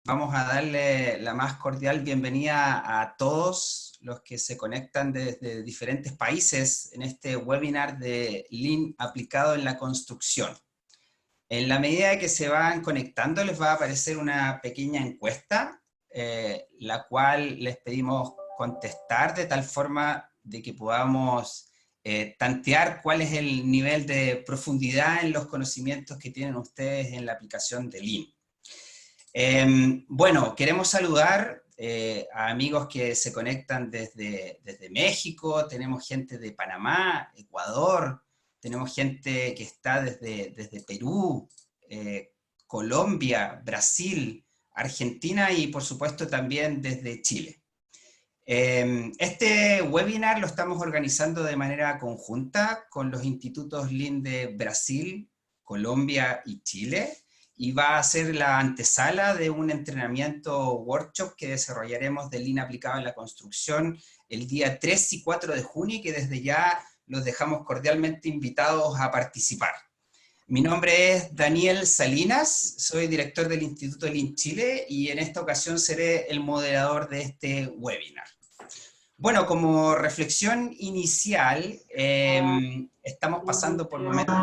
Vamos a darle la más cordial bienvenida a todos los que se conectan desde diferentes países en este webinar de Lean aplicado en la construcción. En la medida que se van conectando les va a aparecer una pequeña encuesta, la cual les pedimos contestar de tal forma de que podamos tantear cuál es el nivel de profundidad en los conocimientos que tienen ustedes en la aplicación de Lean. Bueno, queremos saludar a amigos que se conectan desde México, tenemos gente de Panamá, Ecuador, tenemos gente que está desde Perú, Colombia, Brasil, Argentina y por supuesto también desde Chile. Este webinar lo estamos organizando de manera conjunta con los institutos Lean de Brasil, Colombia y Chile, y va a ser la antesala de un entrenamiento workshop que desarrollaremos de Lean aplicado en la construcción el día 3 y 4 de junio, y que desde ya los dejamos cordialmente invitados a participar. Mi nombre es Daniel Salinas, soy director del Instituto Lean Chile, y en esta ocasión seré el moderador de este webinar. Bueno, como reflexión inicial, estamos pasando por momentos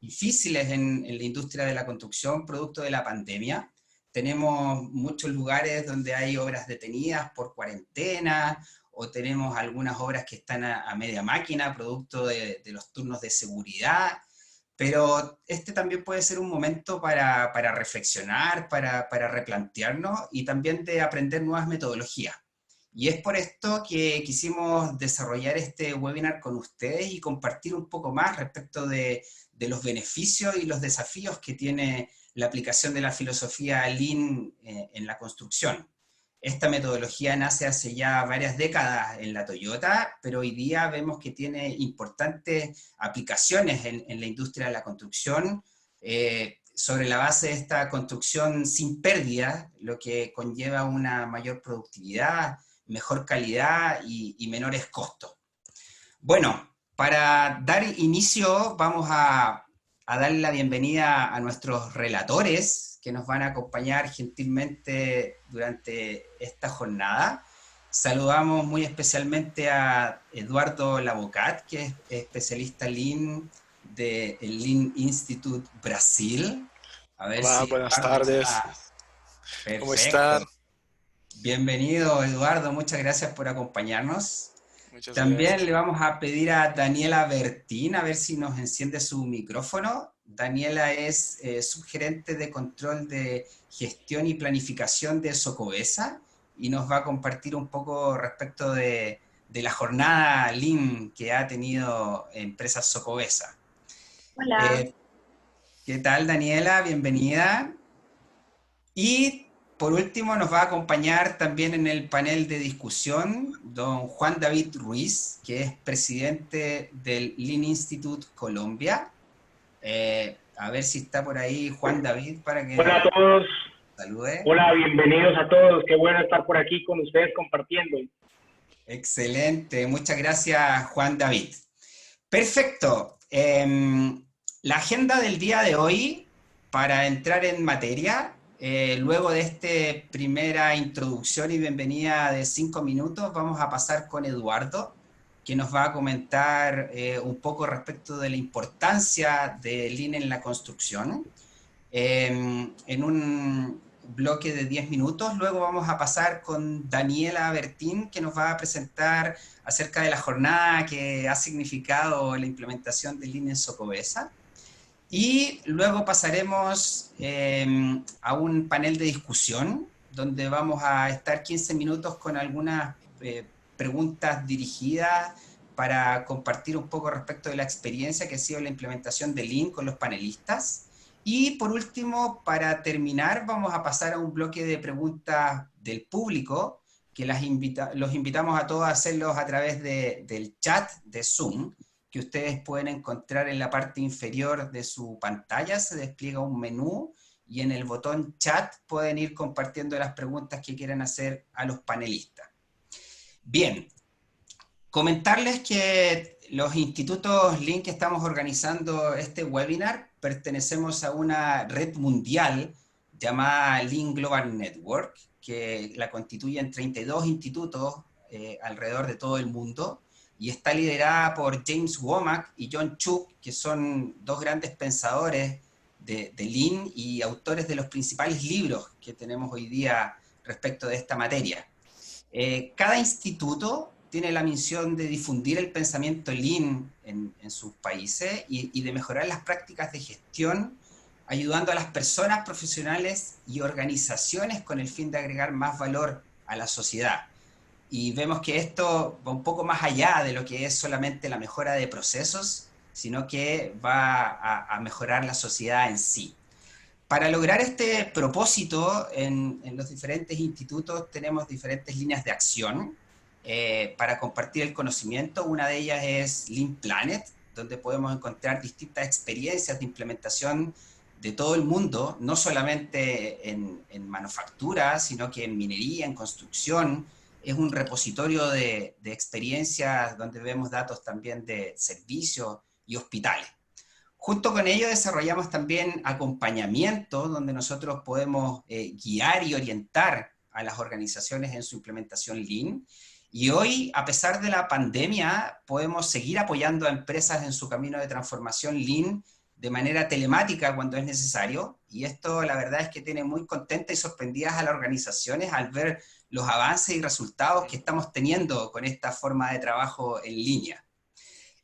difíciles en la industria de la construcción, producto de la pandemia. Tenemos muchos lugares donde hay obras detenidas por cuarentena, o tenemos algunas obras que están a media máquina, producto de los turnos de seguridad. Pero este también puede ser un momento para reflexionar, para replantearnos y también de aprender nuevas metodologías. Y es por esto que quisimos desarrollar este webinar con ustedes y compartir un poco más respecto de los beneficios y los desafíos que tiene la aplicación de la filosofía Lean en la construcción. Esta metodología nace hace ya varias décadas en la Toyota, pero hoy día vemos que tiene importantes aplicaciones en la industria de la construcción, sobre la base de esta construcción sin pérdida, lo que conlleva una mayor productividad, mejor calidad y menores costos. Bueno, para dar inicio vamos a darle la bienvenida a nuestros relatores que nos van a acompañar gentilmente durante esta jornada. Saludamos muy especialmente a Eduardo Labocat, que es especialista Lean del Lean Institute Brasil. A ver Hola, si buenas Eduardo tardes. está ¿Cómo están? perfecto. Bienvenido, Eduardo, muchas gracias por acompañarnos. Muchas También gracias. le vamos a pedir a Daniela Bertín a ver si nos enciende su micrófono. Daniela es subgerente de control de gestión y planificación de Socobesa, y nos va a compartir un poco respecto de la jornada Lean que ha tenido Empresas Socobesa. Hola. Eh, ¿Qué tal, Daniela? Bienvenida. Y por último nos va a acompañar también en el panel de discusión don Juan David Ruiz, que es presidente del Lean Institute Colombia. A ver si está por ahí Juan David para que Hola nos a todos. salude. Hola, bienvenidos a todos. Qué bueno estar por aquí con ustedes compartiendo. Excelente, muchas gracias Juan David. Perfecto. La agenda del día de hoy, para entrar en materia, luego de esta primera introducción y bienvenida de 5 minutos, vamos a pasar con Eduardo, que nos va a comentar un poco respecto de la importancia de Lean en la construcción, en un bloque de 10 minutos. Luego vamos a pasar con Daniela Bertín, que nos va a presentar acerca de la jornada que ha significado la implementación de Lean en Socobesa. Y luego pasaremos a un panel de discusión, donde vamos a estar 15 minutos con algunas preguntas dirigidas para compartir un poco respecto de la experiencia que ha sido la implementación de Lean con los panelistas. Y por último, para terminar, vamos a pasar a un bloque de preguntas del público, que los invitamos a todos a hacerlos a través del chat de Zoom, que ustedes pueden encontrar en la parte inferior de su pantalla. Se despliega un menú y en el botón chat pueden ir compartiendo las preguntas que quieran hacer a los panelistas. Bien, comentarles que los institutos Lean que estamos organizando este webinar pertenecemos a una red mundial llamada Lean Global Network, que la constituyen 32 institutos alrededor de todo el mundo, y está liderada por James Womack y John Chuck, que son dos grandes pensadores de Lean y autores de los principales libros que tenemos hoy día respecto de esta materia. Cada instituto tiene la misión de difundir el pensamiento Lean en sus países y de mejorar las prácticas de gestión, ayudando a las personas, profesionales y organizaciones con el fin de agregar más valor a la sociedad. Y vemos que esto va un poco más allá de lo que es solamente la mejora de procesos, sino que va a mejorar la sociedad en sí. Para lograr este propósito, en los diferentes institutos tenemos diferentes líneas de acción para compartir el conocimiento. Una de ellas es Lean Planet, donde podemos encontrar distintas experiencias de implementación de todo el mundo, no solamente en manufactura, sino que en minería, en construcción. Es un repositorio de experiencias donde vemos datos también de servicios y hospitales. Junto con ello desarrollamos también acompañamiento, donde nosotros podemos guiar y orientar a las organizaciones en su implementación Lean. Y hoy, a pesar de la pandemia, podemos seguir apoyando a empresas en su camino de transformación Lean de manera telemática cuando es necesario. Y esto, la verdad, es que tiene muy contentas y sorprendidas a las organizaciones al ver los avances y resultados que estamos teniendo con esta forma de trabajo en línea.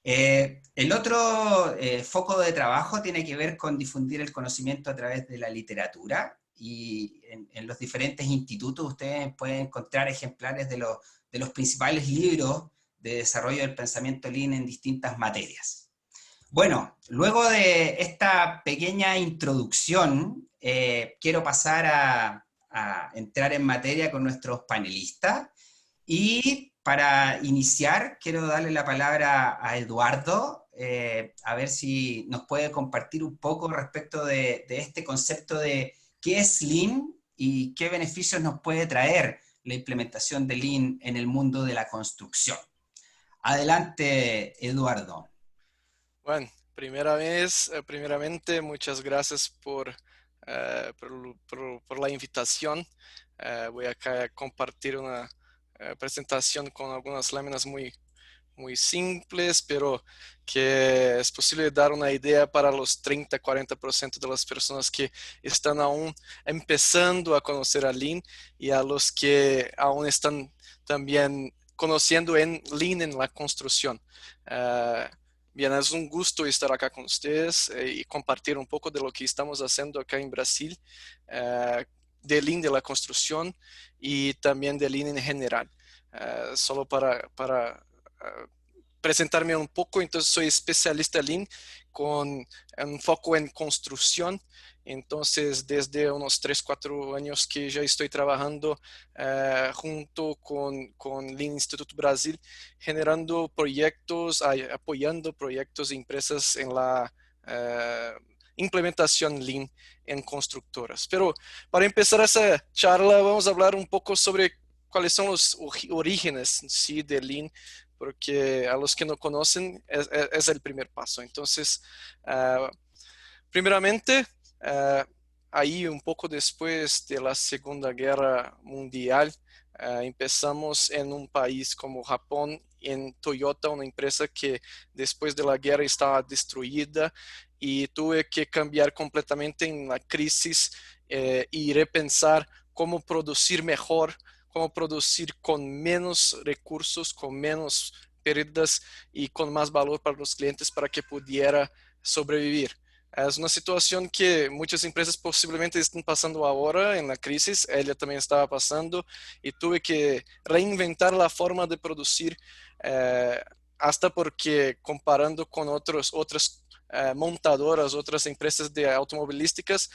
El otro foco de trabajo tiene que ver con difundir el conocimiento a través de la literatura, y en los diferentes institutos ustedes pueden encontrar ejemplares de los principales libros de desarrollo del pensamiento Lean en distintas materias. Bueno, luego de esta pequeña introducción, quiero pasar a entrar en materia con nuestros panelistas. Y para iniciar, quiero darle la palabra a Eduardo, a ver si nos puede compartir un poco respecto de este concepto de qué es Lean y qué beneficios nos puede traer la implementación de Lean en el mundo de la construcción. Adelante, Eduardo. Bueno, primeramente, muchas gracias por la invitación. Voy acá a compartir una presentación con algunas láminas muy simples, pero que es posible dar una idea para los 30-40% de las personas que están aún empezando a conocer a Lean y a los que aún están también conociendo en Lean en la construcción. Bien, es un gusto estar acá con ustedes y compartir un poco de lo que estamos haciendo acá en Brasil, de Lean de la construcción y también de Lean en general. Solo para presentarme un poco, entonces soy especialista Lean con un foco en construcción. Entonces, desde unos 3-4 años que ya estoy trabajando junto con Lean Instituto Brasil, generando proyectos, apoyando proyectos de empresas en la implementación Lean en constructoras. Pero para empezar esa charla, vamos a hablar un poco sobre cuáles son los orígenes, ¿sí?, de Lean, porque a los que no conocen es el primer paso. Entonces, primeramente, ahí un poco después de la Segunda Guerra Mundial, empezamos en un país como Japón, en Toyota, una empresa que después de la guerra estaba destruida y tuve que cambiar completamente en la crisis y repensar cómo producir mejor, cómo producir con menos recursos, con menos pérdidas y con más valor para los clientes para que pudiera sobrevivir. Es una situación que muchas empresas posiblemente están pasando ahora en la crisis. Ella también estaba pasando y tuve que reinventar la forma de producir, hasta porque comparando con otras montadoras, otras empresas de automovilísticas,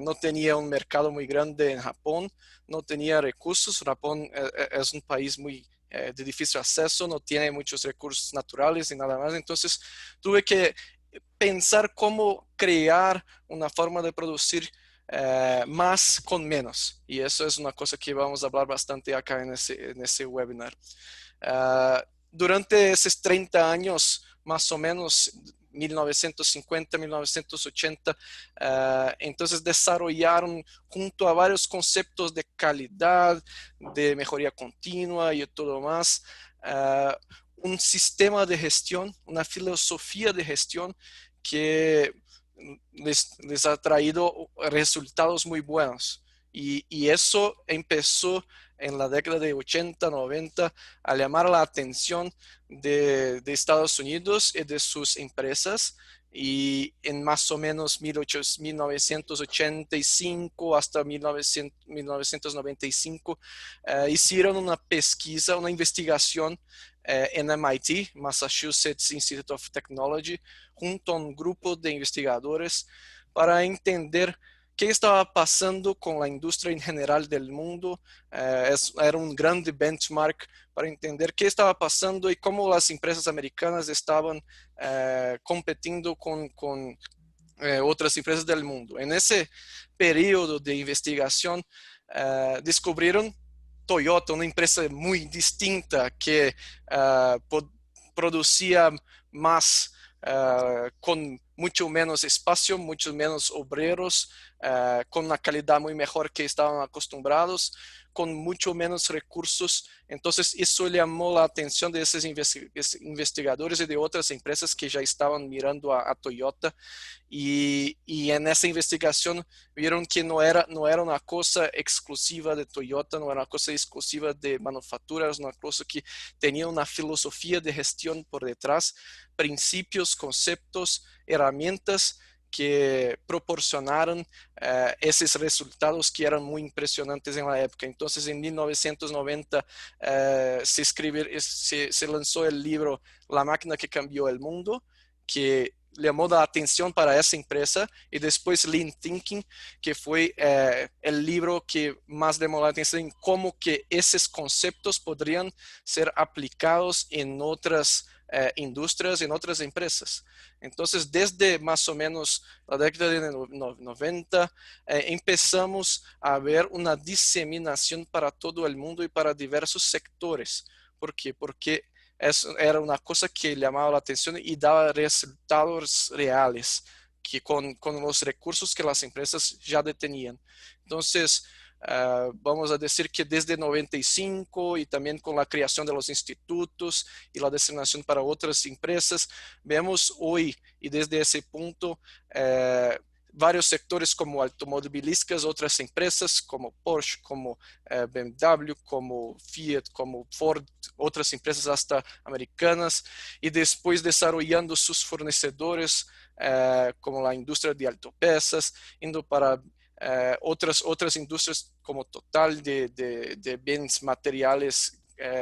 no tenía un mercado muy grande en Japón, no tenía recursos. Japón es un país muy de difícil acceso, no tiene muchos recursos naturales y nada más. Entonces tuve que pensar cómo crear una forma de producir más con menos. Y eso es una cosa que vamos a hablar bastante acá en ese webinar. Durante esos 30 años, más o menos, 1950, 1980. Entonces desarrollaron junto a varios conceptos de calidad, de mejoría continua y todo más, un sistema de gestión, una filosofía de gestión que les ha traído resultados muy buenos. Y eso empezó en la década de 80, 90 a llamar la atención de Estados Unidos y de sus empresas. Y en más o menos 1985 hasta 1995 hicieron una pesquisa, una investigación en MIT, Massachusetts Institute of Technology, junto a un grupo de investigadores para entender qué estaba pasando con la industria en general del mundo. Era un grande benchmark para entender qué estaba pasando y cómo las empresas americanas estaban compitiendo con otras empresas del mundo. En ese periodo de investigación descubrieron Toyota, una empresa muy distinta que producía más con mucho menos espacio, muchos menos obreros, con una calidad muy mejor que estaban acostumbrados, con mucho menos recursos. Entonces eso llamó la atención de esos investigadores y de otras empresas que ya estaban mirando a Toyota. Y en esa investigación vieron que no era una cosa exclusiva de Toyota, no era una cosa exclusiva de manufactura, era una cosa que tenía una filosofía de gestión por detrás, principios, conceptos, herramientas que proporcionaron esos resultados que eran muy impresionantes en la época. Entonces, en 1990 se lanzó el libro La máquina que cambió el mundo, que llamó la atención para esa empresa, y después Lean Thinking, que fue el libro que más llamó la atención en cómo que esos conceptos podrían ser aplicados en otras industrias, en otras empresas. Entonces, desde más o menos la década de 90, empezamos a ver una diseminación para todo el mundo y para diversos sectores. ¿Por qué? Porque era una cosa que llamaba la atención y daba resultados reales que con los recursos que las empresas ya tenían. Entonces, vamos a decir que desde 95 y también con la creación de los institutos y la designación para otras empresas, vemos hoy y desde ese punto varios sectores como automovilísticas, otras empresas como Porsche, como BMW, como Fiat, como Ford, otras empresas hasta americanas, y después desarrollando sus fornecedores como la industria de autopesas, indo para otras industrias como Total de bienes materiales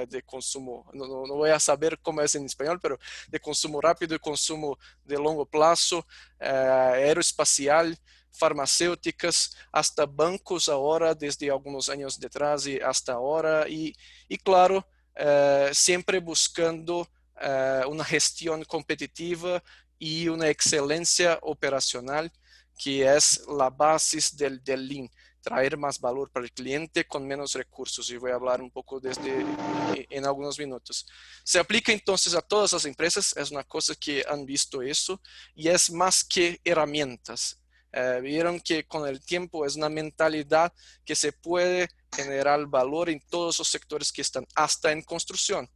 de consumo, no voy a saber cómo es en español, pero de consumo rápido y consumo de largo plazo, aeroespacial, farmacéuticas, hasta bancos ahora, desde algunos años detrás y hasta ahora, y claro, siempre buscando una gestión competitiva y una excelencia operacional, que es la base del Lean, traer más valor para el cliente con menos recursos. Y voy a hablar un poco en algunos minutos. Se aplica entonces a todas las empresas, es una cosa que han visto eso, y es más que herramientas. Vieron que con el tiempo es una mentalidad que se puede generar valor en todos los sectores que están, hasta en construcción.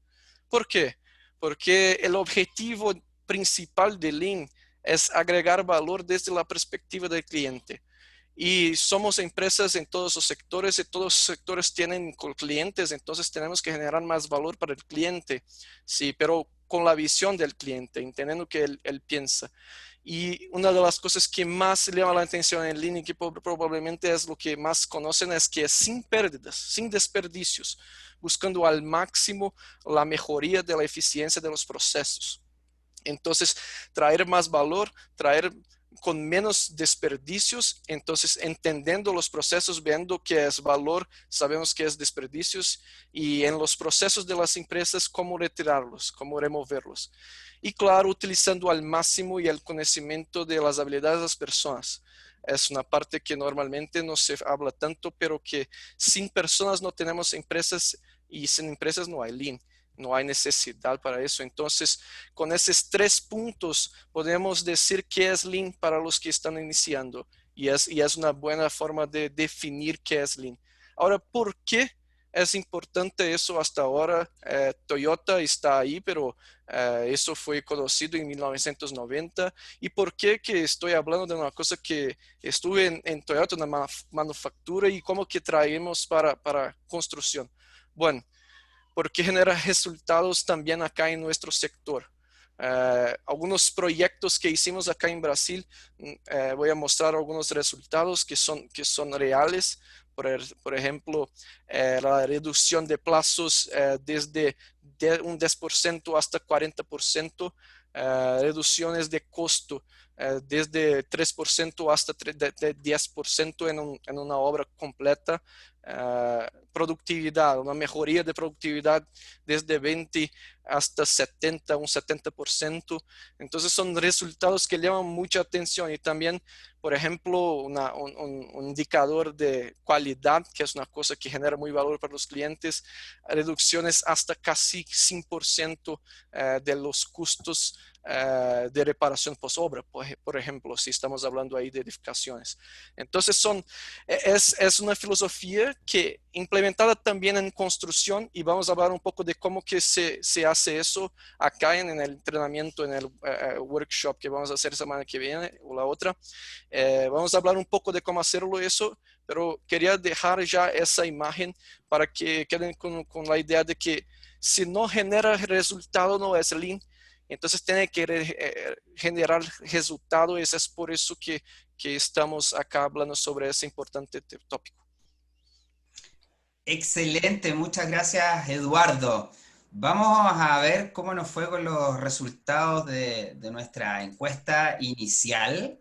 ¿Por qué? Porque el objetivo principal de Lean es agregar valor desde la perspectiva del cliente. Y somos empresas en todos los sectores y todos los sectores tienen clientes, entonces tenemos que generar más valor para el cliente, sí, pero con la visión del cliente, entendiendo que él piensa. Y una de las cosas que más llama la atención en Lean y que probablemente es lo que más conocen es que es sin pérdidas, sin desperdicios, buscando al máximo la mejoría de la eficiencia de los procesos. Entonces, traer más valor, traer con menos desperdicios, entonces entendiendo los procesos, viendo qué es valor, sabemos qué es desperdicios, y en los procesos de las empresas, cómo retirarlos, cómo removerlos. Y claro, utilizando al máximo y el conocimiento de las habilidades de las personas. Es una parte que normalmente no se habla tanto, pero que sin personas no tenemos empresas y sin empresas no hay Lean. no hay necesidad para eso. Entonces, con esos 3 puntos podemos decir qué es Lean para los que están iniciando, y es una buena forma de definir qué es Lean. Ahora, ¿por qué es importante eso hasta ahora? Toyota está ahí, pero eso fue conocido en 1990. ¿Y por qué que estoy hablando de una cosa que estuve en Toyota, en la manufactura, y cómo que traemos para construcción? Bueno, porque genera resultados también acá en nuestro sector. Algunos proyectos que hicimos acá en Brasil, voy a mostrar algunos resultados que son reales. Por ejemplo, la reducción de plazos desde un 10% hasta 40%, reducciones de costo desde 3% hasta 10% en una obra completa. Productividad, una mejoría de productividad desde 20 hasta 70, un 70%. Entonces son resultados que llaman mucha atención. Y también, por ejemplo, un indicador de calidad, que es una cosa que genera muy valor para los clientes, reducciones hasta casi 100% de los costos de reparación post-obra, por ejemplo, si estamos hablando ahí de edificaciones. Entonces es una filosofía que implementada también en construcción, y vamos a hablar un poco de cómo que se hace eso acá en el entrenamiento, en el workshop que vamos a hacer semana que viene o la otra. Vamos a hablar un poco de cómo hacerlo eso, pero quería dejar ya esa imagen para que queden con la idea de que si no genera resultado no es Lean. Entonces tiene que generar resultado, y es por eso que estamos acá hablando sobre ese importante tópico. Excelente, muchas gracias, Eduardo. Vamos a ver cómo nos fue con los resultados de nuestra encuesta inicial.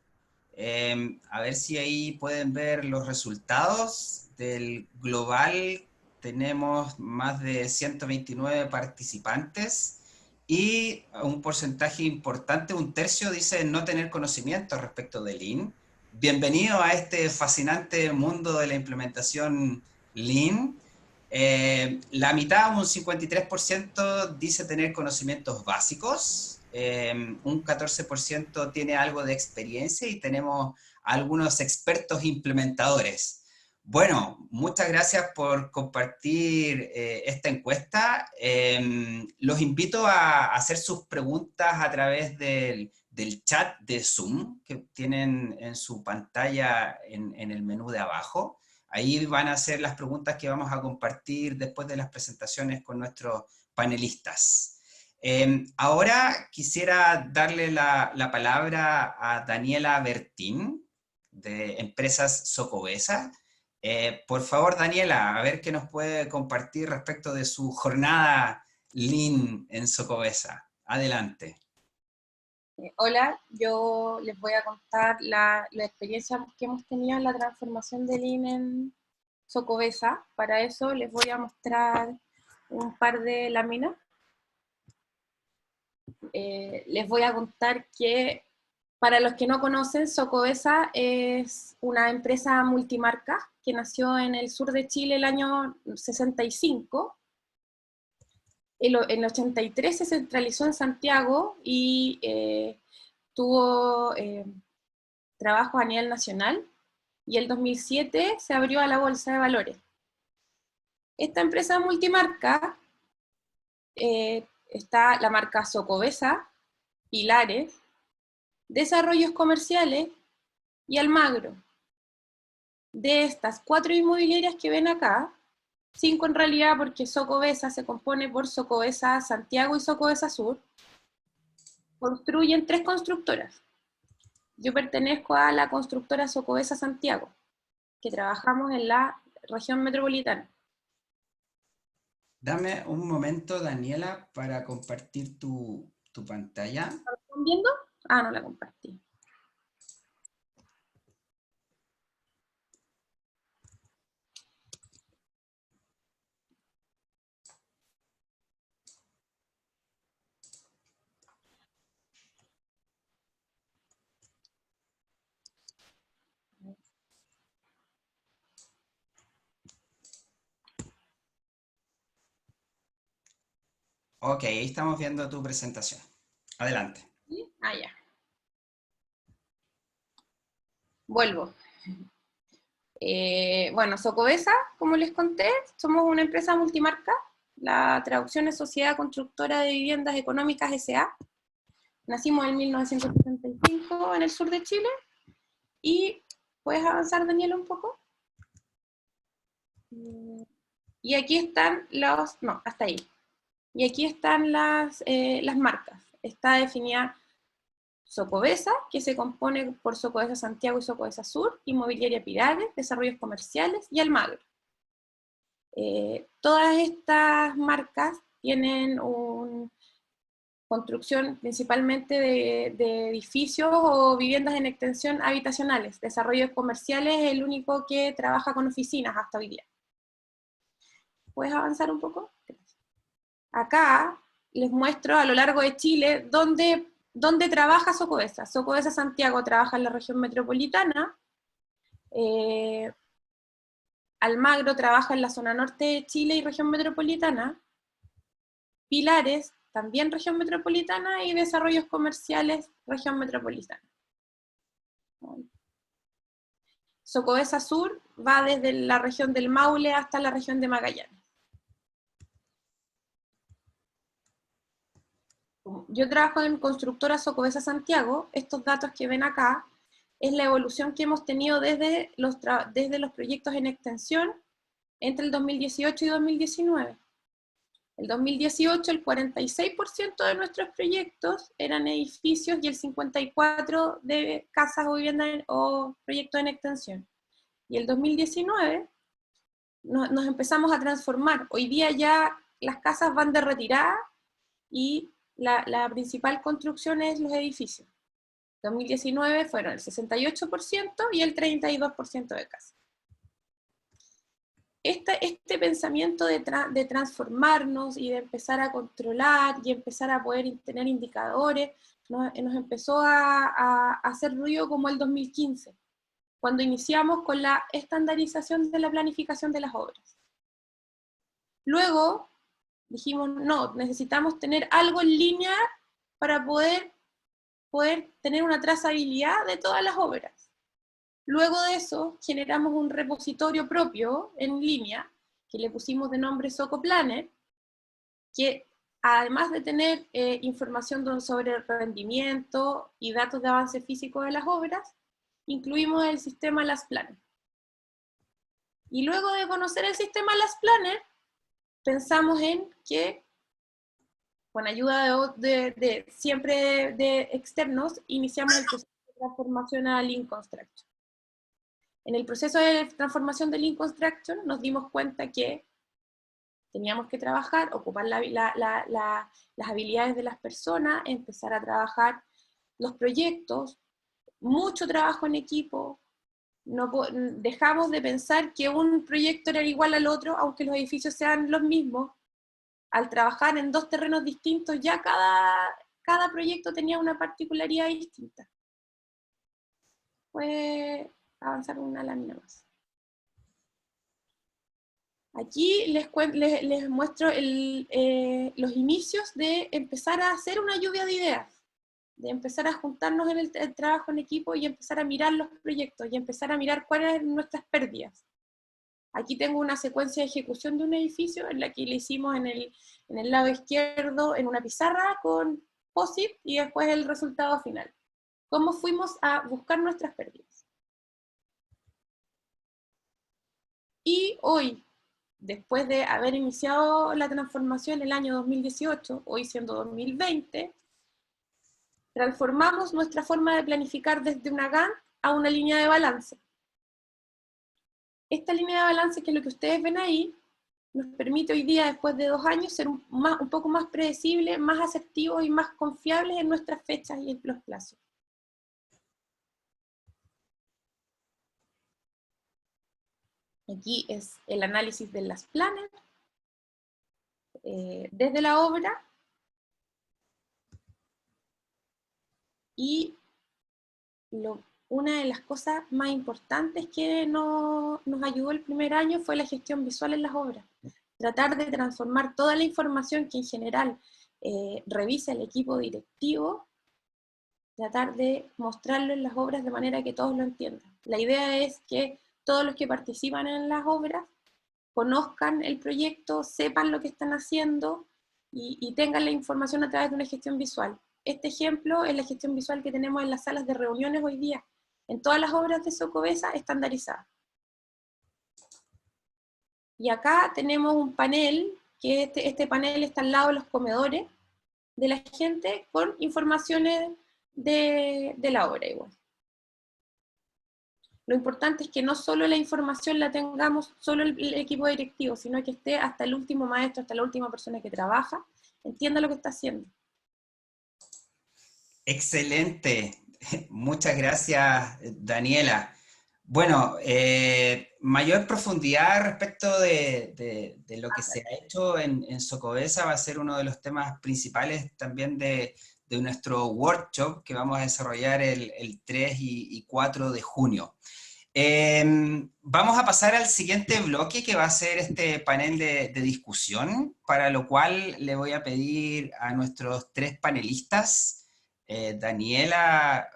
A ver si ahí pueden ver los resultados del global. Tenemos más de 129 participantes y un porcentaje importante, un tercio, dice no tener conocimiento respecto de Lean. Bienvenido a este fascinante mundo de la implementación Lean. La mitad, un 53%, dice tener conocimientos básicos, un 14% tiene algo de experiencia y tenemos algunos expertos implementadores. Bueno, muchas gracias por compartir esta encuesta. Los invito a hacer sus preguntas a través del chat de Zoom que tienen en su pantalla en el menú de abajo. Ahí van a ser las preguntas que vamos a compartir después de las presentaciones con nuestros panelistas. Ahora quisiera darle la palabra a Daniela Bertín, de Empresas Socobesa. Por favor, Daniela, a ver qué nos puede compartir respecto de su jornada Lean en Socobesa. Adelante. Hola, yo les voy a contar la experiencia que hemos tenido en la transformación de Lean en Socobesa. Para eso les voy a mostrar un par de láminas. Les voy a contar que, para los que no conocen, Socobesa es una empresa multimarca que nació en el sur de Chile el año 65. En el 83 se centralizó en Santiago y tuvo trabajo a nivel nacional, y el 2007 se abrió a la bolsa de valores. Esta empresa multimarca está la marca Socobesa, Pilares, Desarrollos Comerciales y Almagro. De estas 4 inmobiliarias que ven acá, 5 en realidad, porque Socobesa se compone por Socobesa Santiago y Socobesa Sur, construyen 3 constructoras. Yo pertenezco a la constructora Socobesa Santiago, que trabajamos en la región metropolitana. Dame un momento, Daniela, para compartir tu pantalla. ¿La están viendo? Ah, no la compartí. Ok, ahí estamos viendo tu presentación. Adelante. ¿Sí? Ah, ya. Vuelvo. Bueno, Socovesa, como les conté, somos una empresa multimarca. La traducción es Sociedad Constructora de Viviendas Económicas S.A. Nacimos en 1975 en el sur de Chile. Y, ¿puedes avanzar, Daniela, un poco? Y aquí están los... No, hasta ahí. Y aquí están las marcas. Está definida Socovesa, que se compone por Socovesa Santiago y Socovesa Sur, Inmobiliaria Pilares, Desarrollos Comerciales y Almagro. Todas estas marcas tienen una construcción principalmente de edificios o viviendas en extensión habitacionales. Desarrollos Comerciales es el único que trabaja con oficinas hasta hoy día. ¿Puedes avanzar un poco? Acá les muestro a lo largo de Chile dónde trabaja Socovesa. Socovesa Santiago trabaja en la región metropolitana, Almagro trabaja en la zona norte de Chile y región metropolitana, Pilares también región metropolitana y Desarrollos Comerciales región metropolitana. Socovesa Sur va desde la región del Maule hasta la región de Magallanes. Yo trabajo en constructora Socovesa Santiago. Estos datos que ven acá es la evolución que hemos tenido desde los proyectos en extensión entre el 2018 y 2019. El 2018 el 46% de nuestros proyectos eran edificios y el 54% de casas o viviendas o proyectos en extensión. Y el 2019 nos empezamos a transformar. Hoy día ya las casas van de retirada y la principal construcción es los edificios. 2019 fueron el 68% y el 32% de casas. Este pensamiento de transformarnos y de empezar a controlar y empezar a poder tener indicadores, nos empezó a hacer ruido como el 2015, cuando iniciamos con la estandarización de la planificación de las obras. Luego dijimos, no, necesitamos tener algo en línea para poder tener una trazabilidad de todas las obras. Luego de eso, generamos un repositorio propio en línea, que le pusimos de nombre SocoPlanner, que además de tener información sobre el rendimiento y datos de avance físico de las obras, incluimos el sistema Las Planner. Y luego de conocer el sistema Las Planner, pensamos en que, con ayuda siempre de externos, iniciamos el proceso de transformación a Lean Construction. En el proceso de transformación de Lean Construction nos dimos cuenta que teníamos que trabajar, ocupar las habilidades de las personas, empezar a trabajar los proyectos, mucho trabajo en equipo. No dejamos de pensar que un proyecto era igual al otro, aunque los edificios sean los mismos. Al trabajar en dos terrenos distintos, ya cada proyecto tenía una particularidad distinta. Pues avanzar una lámina más. Aquí les muestro los inicios de empezar a hacer una lluvia de ideas, de empezar a juntarnos en el trabajo en equipo y empezar a mirar los proyectos y empezar a mirar cuáles eran nuestras pérdidas. Aquí tengo una secuencia de ejecución de un edificio en la que le hicimos en el lado izquierdo en una pizarra con POSIT y después el resultado final. ¿Cómo fuimos a buscar nuestras pérdidas? Y hoy, después de haber iniciado la transformación en el año 2018, hoy siendo 2020, transformamos nuestra forma de planificar desde una Gantt a una línea de balance. Esta línea de balance, que es lo que ustedes ven ahí, nos permite hoy día, después de 2 años, ser un poco más predecibles, más asertivos y más confiables en nuestras fechas y en los plazos. Aquí es el análisis de las Planner, desde la obra, y una de las cosas más importantes que nos ayudó el primer año fue la gestión visual en las obras. tratar de transformar toda la información que en general revisa el equipo directivo, tratar de mostrarlo en las obras de manera que todos lo entiendan. La idea es que todos los que participan en las obras conozcan el proyecto, sepan lo que están haciendo y tengan la información a través de una gestión visual. Este ejemplo es la gestión visual que tenemos en las salas de reuniones hoy día, en todas las obras de Socovesa estandarizadas. Y acá tenemos un panel, que este panel está al lado de los comedores de la gente, con informaciones de la obra igual. Lo importante es que no solo la información la tengamos solo el equipo directivo, sino que esté hasta el último maestro, hasta la última persona que trabaja, entienda lo que está haciendo. Excelente. Muchas gracias, Daniela. Bueno, mayor profundidad respecto de lo que se ha hecho en Socovesa va a ser uno de los temas principales también de nuestro workshop que vamos a desarrollar el 3 y 4 de junio. Vamos a pasar al siguiente bloque, que va a ser este panel de discusión, para lo cual le voy a pedir a nuestros 3 panelistas, Daniela,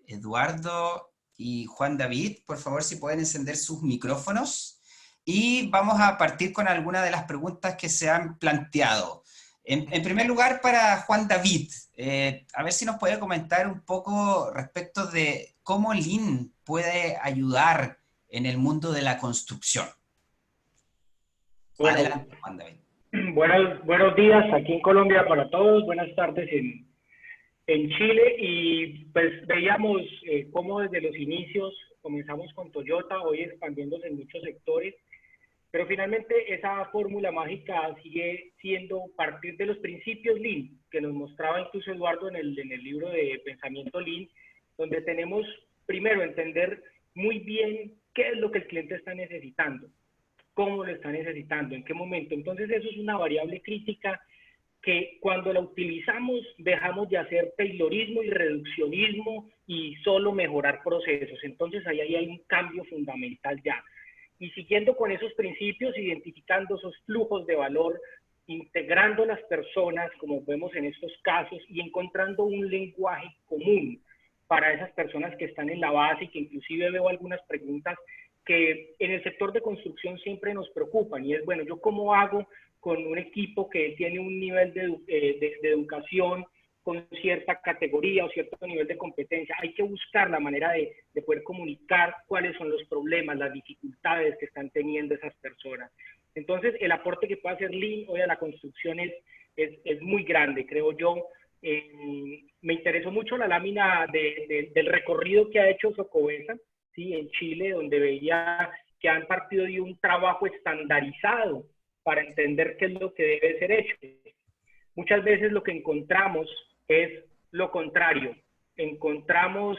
Eduardo y Juan David, por favor, si pueden encender sus micrófonos, y vamos a partir con algunas de las preguntas que se han planteado. En primer lugar, para Juan David, a ver si nos puede comentar un poco respecto de cómo Lean puede ayudar en el mundo de la construcción. Bueno, adelante, Juan David. Buenos días aquí en Colombia para todos, buenas tardes en Chile, y pues veíamos cómo desde los inicios comenzamos con Toyota, hoy expandiéndose en muchos sectores, pero finalmente esa fórmula mágica sigue siendo partir de los principios Lean, que nos mostraba incluso Eduardo en el libro de Pensamiento Lean, donde tenemos primero entender muy bien qué es lo que el cliente está necesitando, cómo lo está necesitando, en qué momento. Entonces eso es una variable crítica que cuando la utilizamos dejamos de hacer taylorismo y reduccionismo y solo mejorar procesos. Entonces ahí hay un cambio fundamental ya. Y siguiendo con esos principios, identificando esos flujos de valor, integrando las personas, como vemos en estos casos, y encontrando un lenguaje común para esas personas que están en la base, y que inclusive veo algunas preguntas que en el sector de construcción siempre nos preocupan, y es, bueno, ¿yo cómo hago con un equipo que tiene un nivel de educación con cierta categoría o cierto nivel de competencia? Hay que buscar la manera de poder comunicar cuáles son los problemas, las dificultades que están teniendo esas personas. Entonces, el aporte que puede hacer Lean hoy a la construcción es muy grande, creo yo. Me interesó mucho la lámina del recorrido que ha hecho Socovesa, ¿sí?, en Chile, donde veía que han partido de un trabajo estandarizado para entender qué es lo que debe ser hecho. Muchas veces lo que encontramos es lo contrario. Encontramos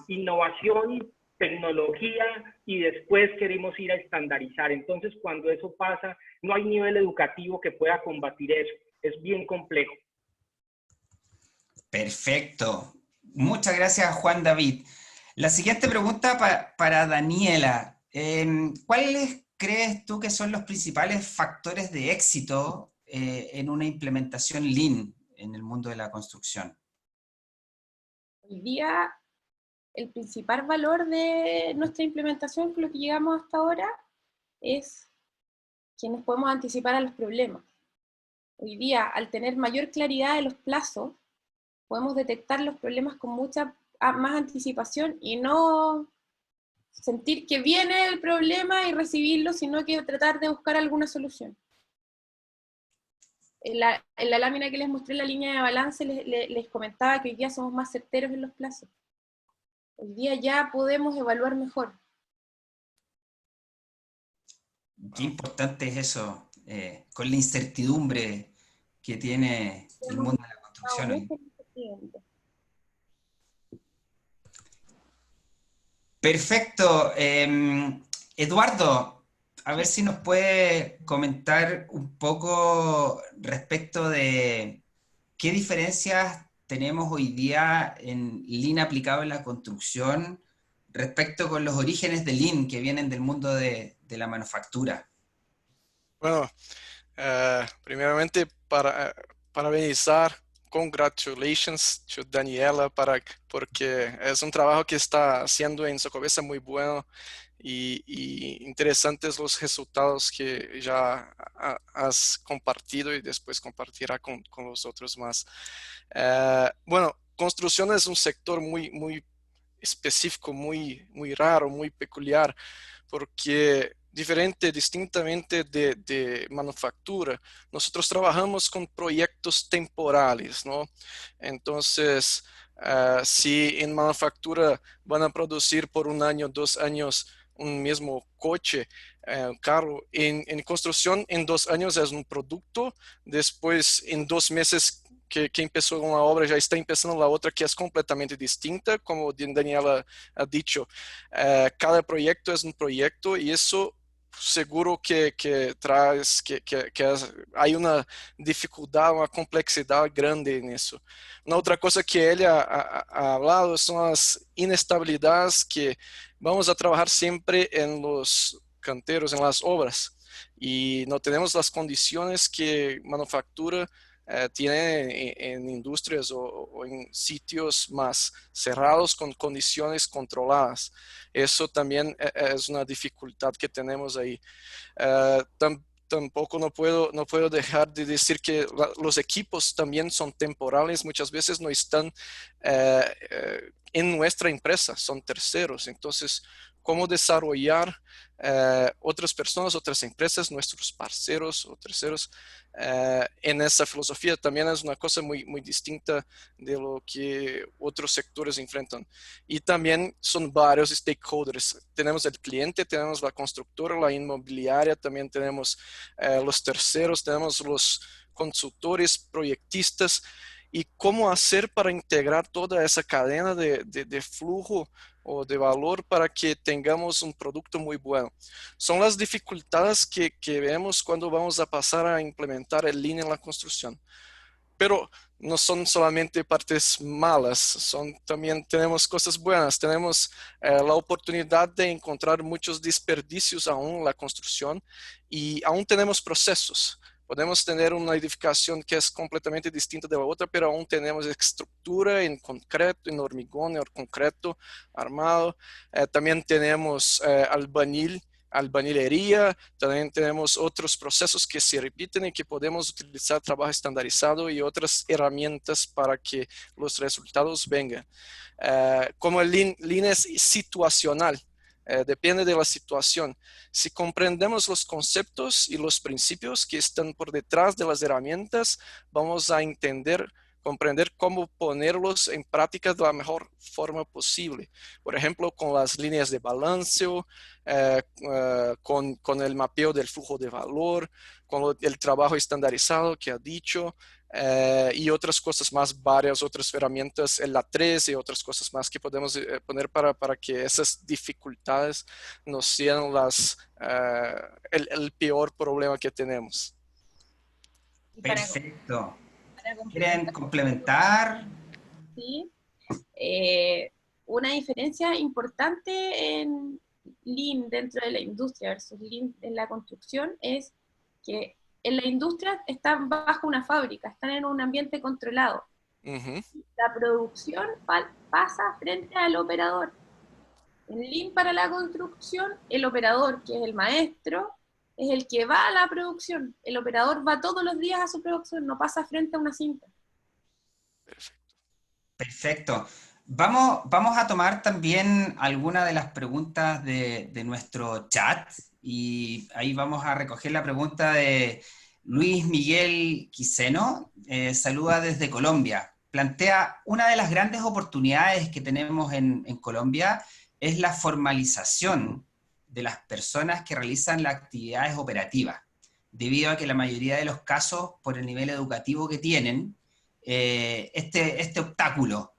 innovación, tecnología, y después queremos ir a estandarizar. Entonces, cuando eso pasa, no hay nivel educativo que pueda combatir eso. Es bien complejo. Perfecto. Muchas gracias, Juan David. La siguiente pregunta para Daniela. ¿Cuáles crees tú que son los principales factores de éxito en una implementación Lean en el mundo de la construcción? Hoy día, el principal valor de nuestra implementación, con lo que llegamos hasta ahora, es que nos podemos anticipar a los problemas. Hoy día, al tener mayor claridad de los plazos, podemos detectar los problemas con mucha más anticipación y no sentir que viene el problema y recibirlo, sino que tratar de buscar alguna solución. En la lámina que les mostré, la línea de balance, les comentaba que hoy día somos más certeros en los plazos. Hoy día ya podemos evaluar mejor. Qué importante es eso, con la incertidumbre que tiene el mundo de la construcción hoy. Perfecto. Eduardo, a ver si nos puede comentar un poco respecto de qué diferencias tenemos hoy día en Lean aplicado en la construcción respecto con los orígenes de Lean que vienen del mundo de la manufactura. Bueno, primeramente para parabenizar, congratulations to Daniela porque es un trabajo que está haciendo en Socovesa muy bueno y interesantes los resultados que ya has compartido y después compartirá con los otros más. Bueno, construcción es un sector muy específico, muy raro, muy peculiar, porque distintamente de manufactura, nosotros trabajamos con proyectos temporales, ¿no? Entonces, si en manufactura van a producir por un año, 2 años un mismo coche, carro, en construcción en 2 años es un producto, después en 2 meses que empezó una obra, ya está empezando la otra que es completamente distinta, como Daniela ha dicho. Cada proyecto es un proyecto y eso seguro que hay una dificultad, una complejidad grande en eso. Una otra cosa que él ha hablado son las inestabilidades que vamos a trabajar siempre en los canteros, en las obras, y no tenemos las condiciones que manufactura tiene en industrias o en sitios más cerrados con condiciones controladas. Eso también es una dificultad que tenemos ahí. Tampoco no puedo dejar de decir que los equipos también son temporales, muchas veces no están en nuestra empresa, son terceros. Entonces, ¿cómo desarrollar otras personas, otras empresas, nuestros parceros o terceros en esa filosofía? También es una cosa muy distinta de lo que otros sectores enfrentan. Y también son varios stakeholders. Tenemos el cliente, tenemos la constructora, la inmobiliaria, también tenemos los terceros, tenemos los consultores, proyectistas, y cómo hacer para integrar toda esa cadena de flujo o de valor para que tengamos un producto muy bueno. Son las dificultades que vemos cuando vamos a pasar a implementar el Lean en la construcción. Pero no son solamente partes malas, también tenemos cosas buenas. Tenemos la oportunidad de encontrar muchos desperdicios aún en la construcción y aún tenemos procesos. Podemos tener una edificación que es completamente distinta de la otra, pero aún tenemos estructura en concreto, en hormigón, en concreto armado. También tenemos albañilería, también tenemos otros procesos que se repiten y que podemos utilizar trabajo estandarizado y otras herramientas para que los resultados vengan. Como el Lean es situacional, depende de la situación. Si comprendemos los conceptos y los principios que están por detrás de las herramientas, vamos a comprender cómo ponerlos en práctica de la mejor forma posible. Por ejemplo, con las líneas de balanceo, con el mapeo del flujo de valor, con el trabajo estandarizado que ha dicho, y otras cosas más, varias otras herramientas, el A3 y otras cosas más que podemos poner para que esas dificultades no sean el peor problema que tenemos. Perfecto. Para ¿Quieren complementar? Sí. Una diferencia importante en Lean dentro de la industria versus Lean en la construcción es que en la industria están bajo una fábrica, están en un ambiente controlado. La producción pasa frente al operador. En Lean para la construcción, el operador, que es el maestro, es el que va a la producción. El operador va todos los días a su producción, no pasa frente a una cinta. Perfecto. Vamos a tomar también algunas de las preguntas de nuestro chat y ahí vamos a recoger la pregunta de Luis Miguel Quiseno. Saluda desde Colombia. Plantea una de las grandes oportunidades que tenemos en Colombia es la formalización de las personas que realizan las actividades operativas, debido a que la mayoría de los casos, por el nivel educativo que tienen, este obstáculo.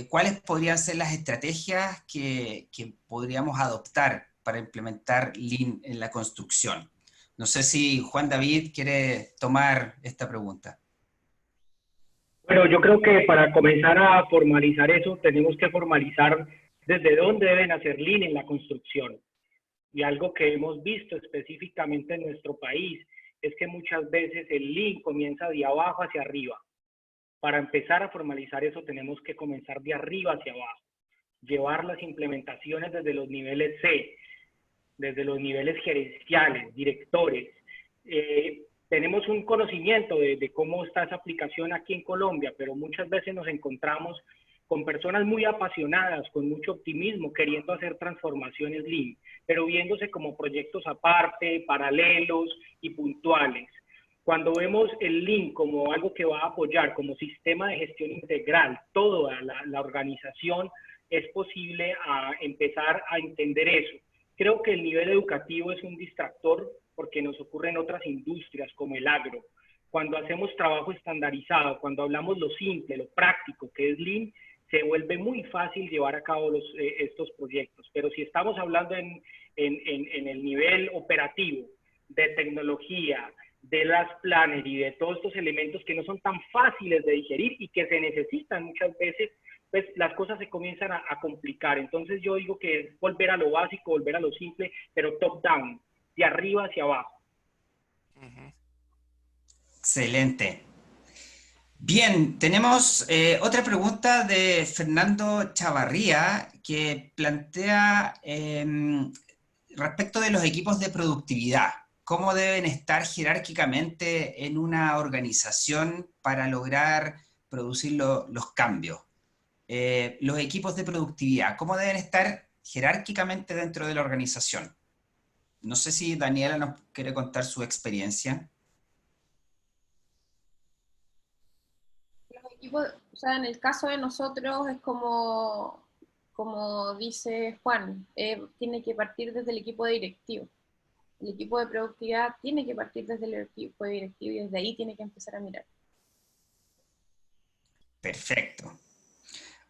¿Cuáles podrían ser las estrategias que podríamos adoptar para implementar Lean en la construcción? No sé si Juan David quiere tomar esta pregunta. Bueno, yo creo que para comenzar a formalizar eso, tenemos que formalizar desde dónde deben hacer Lean en la construcción. Y algo que hemos visto específicamente en nuestro país es que muchas veces el Lean comienza de abajo hacia arriba. Para empezar a formalizar eso tenemos que comenzar de arriba hacia abajo, llevar las implementaciones desde los niveles C, desde los niveles gerenciales, directores. Tenemos un conocimiento de cómo está esa aplicación aquí en Colombia, pero muchas veces nos encontramos con personas muy apasionadas, con mucho optimismo, queriendo hacer transformaciones Lean, pero viéndose como proyectos aparte, paralelos y puntuales. Cuando vemos el Lean como algo que va a apoyar, como sistema de gestión integral, toda la organización, es posible empezar a entender eso. Creo que el nivel educativo es un distractor porque nos ocurre en otras industrias como el agro. Cuando hacemos trabajo estandarizado, cuando hablamos lo simple, lo práctico, que es Lean, se vuelve muy fácil llevar a cabo estos proyectos. Pero si estamos hablando en el nivel operativo, de tecnología, de las planners y de todos estos elementos que no son tan fáciles de digerir y que se necesitan muchas veces, pues las cosas se comienzan a complicar. Entonces yo digo que es volver a lo básico, volver a lo simple, pero top down, de arriba hacia abajo. Excelente. Bien, tenemos otra pregunta de Fernando Chavarría que plantea respecto de los equipos de productividad. ¿Cómo deben estar jerárquicamente en una organización para lograr producir los cambios? Los equipos de productividad, ¿cómo deben estar jerárquicamente dentro de la organización? No sé si Daniela nos quiere contar su experiencia. Los equipos, o sea, en el caso de nosotros es como dice Juan, tiene que partir desde el equipo directivo. El equipo de productividad tiene que partir desde el equipo directivo y desde ahí tiene que empezar a mirar. Perfecto.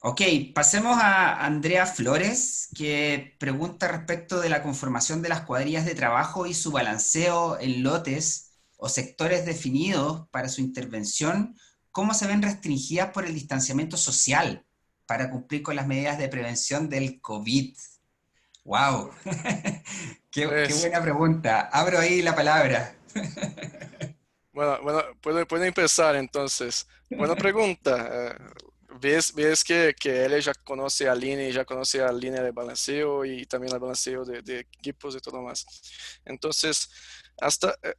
Ok, pasemos a Andrea Flores, que pregunta respecto de la conformación de las cuadrillas de trabajo y su balanceo en lotes o sectores definidos para su intervención, ¿cómo se ven restringidas por el distanciamiento social para cumplir con las medidas de prevención del COVID? ¡Wow! Qué Pues, buena pregunta. Abro ahí la palabra. bueno, puedo empezar entonces. Buena pregunta. Ves que él ya conoce a línea, ya conoce a línea de balanceo y también el balanceo de equipos y todo más. Entonces,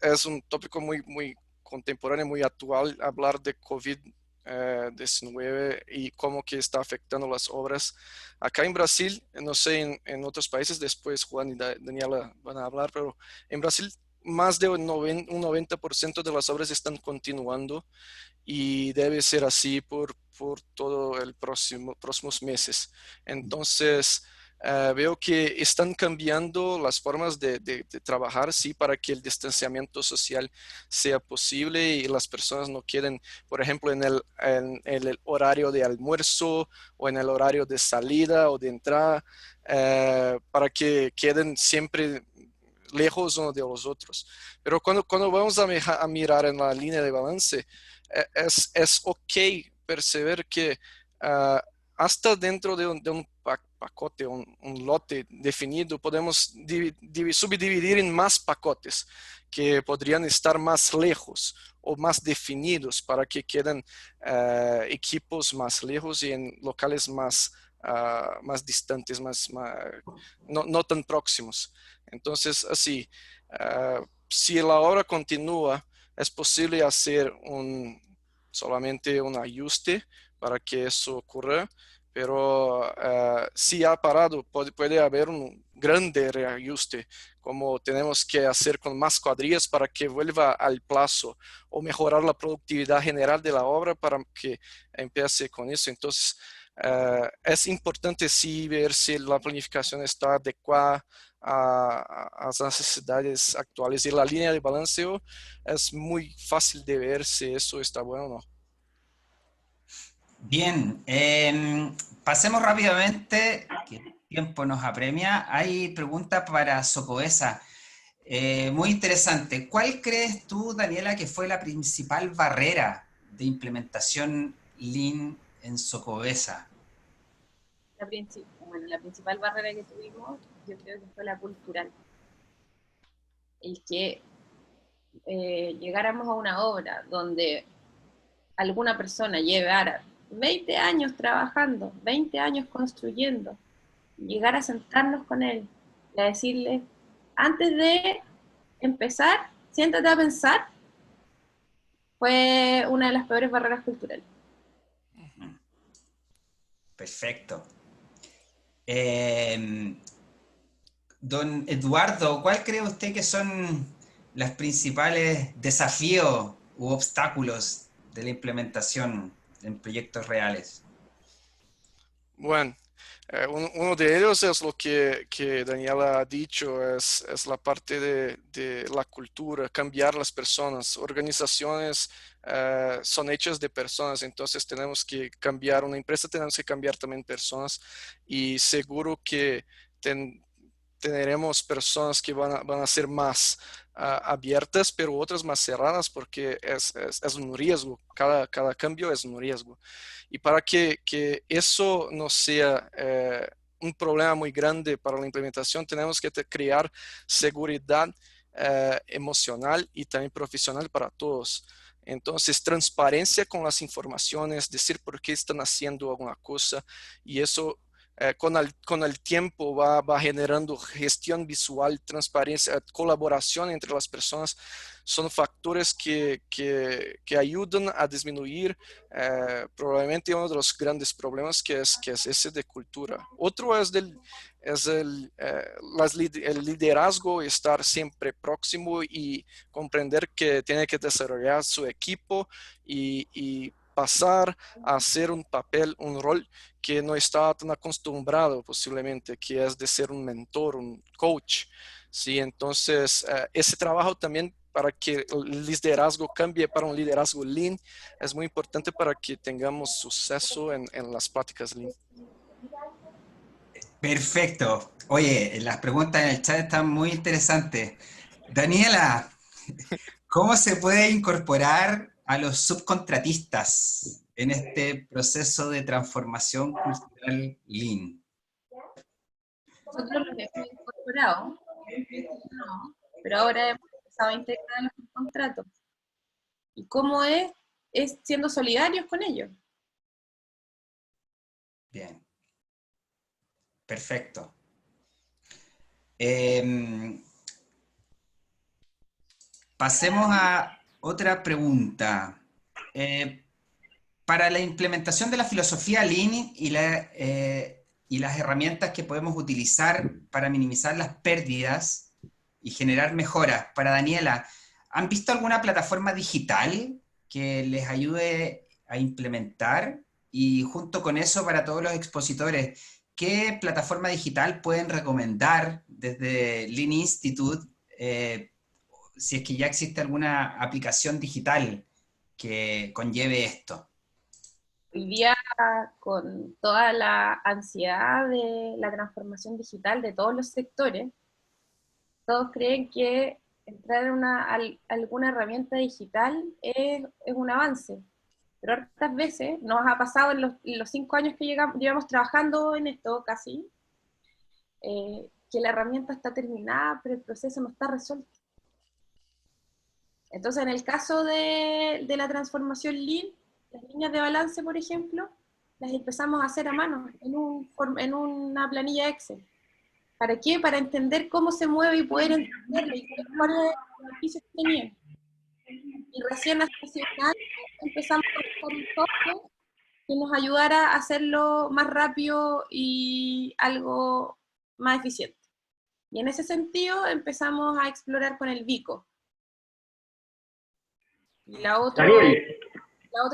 es un tópico muy contemporáneo, muy actual hablar de COVID-19 y cómo que está afectando las obras. Acá en Brasil, no sé en otros países, después Juan y Daniela van a hablar, pero en Brasil más de un 90% de las obras están continuando y debe ser así por todo el próximos meses. Entonces, veo que están cambiando las formas de trabajar, sí, para que el distanciamiento social sea posible y las personas no queden, por ejemplo, en el horario de almuerzo o en el horario de salida o de entrada, para que queden siempre lejos uno de los otros. Pero cuando vamos a mirar en la línea de balance, es ok percibir que uh, hasta dentro de un pacote, un lote definido, podemos subdividir en más pacotes que podrían estar más lejos o más definidos para que queden equipos más lejos y en locales más distantes, no tan próximos. Entonces, así, si la obra continúa, es posible hacer solamente un ajuste para que eso ocurra, pero si ha parado, puede haber un grande reajuste, como tenemos que hacer con más cuadrillas para que vuelva al plazo o mejorar la productividad general de la obra para que empiece con eso. Entonces, es importante sí ver si la planificación está adecuada a las necesidades actuales y la línea de balanceo es muy fácil de ver si eso está bueno o no. Bien, pasemos rápidamente, que el tiempo nos apremia. Hay preguntas para Socobesa. Muy interesante. ¿Cuál crees tú, Daniela, que fue la principal barrera de implementación Lean en Socobesa? La principal barrera que tuvimos, yo creo que fue la cultural. El que llegáramos a una obra donde alguna persona llevara 20 años trabajando, 20 años construyendo, llegar a sentarnos con él y a decirle, antes de empezar, siéntate a pensar, fue una de las peores barreras culturales. Perfecto. Don Eduardo, ¿cuál cree usted que son los principales desafíos u obstáculos de la implementación en proyectos reales? Bueno, uno de ellos es lo que Daniela ha dicho, es la parte de la cultura, cambiar las personas. Organizaciones son hechas de personas, entonces tenemos que cambiar una empresa, tenemos que cambiar también personas y seguro que tendremos personas que van a ser más abiertas, pero otras más cerradas porque es un riesgo, cada cambio es un riesgo. Y para que eso no sea un problema muy grande para la implementación, tenemos que crear seguridad emocional y también profesional para todos. Entonces, transparencia con las informaciones, decir por qué están haciendo alguna cosa y eso con el tiempo va generando gestión visual, transparencia, colaboración entre las personas. Son factores que ayudan a disminuir probablemente uno de los grandes problemas que es ese de cultura. Otro es el liderazgo, estar siempre próximo y comprender que tiene que desarrollar su equipo y pasar a hacer un papel, un rol que no está tan acostumbrado posiblemente, que es de ser un mentor, un coach. Sí, entonces ese trabajo también para que el liderazgo cambie para un liderazgo Lean es muy importante para que tengamos suceso en las prácticas Lean. Perfecto. Oye, las preguntas en el chat están muy interesantes. Daniela, ¿cómo se puede incorporar a los subcontratistas en este proceso de transformación cultural Lean? Nosotros los hemos incorporado, no, pero ahora hemos empezado a integrar los contratos. ¿Y cómo es? Es siendo solidarios con ellos. Bien. Perfecto. Pasemos a otra pregunta. Para la implementación de la filosofía Lean y las herramientas que podemos utilizar para minimizar las pérdidas y generar mejoras, para Daniela, ¿han visto alguna plataforma digital que les ayude a implementar? Y junto con eso, para todos los expositores, ¿qué plataforma digital pueden recomendar desde Lean Institute si es que ya existe alguna aplicación digital que conlleve esto? Hoy día, con toda la ansiedad de la transformación digital de todos los sectores, todos creen que entrar en alguna herramienta digital es un avance. Pero otras veces nos ha pasado en los 5 años que llevamos trabajando en esto casi, que la herramienta está terminada, pero el proceso no está resuelto. Entonces, en el caso de la transformación Lean, las líneas de balance, por ejemplo, las empezamos a hacer a mano, en una planilla Excel. ¿Para qué? Para entender cómo se mueve y poder entenderlo y cuáles son los beneficios que tenían. Y recién hace un año empezamos a buscar un software que nos ayudara a hacerlo más rápido y algo más eficiente. Y en ese sentido empezamos a explorar con el Vico. Y la otra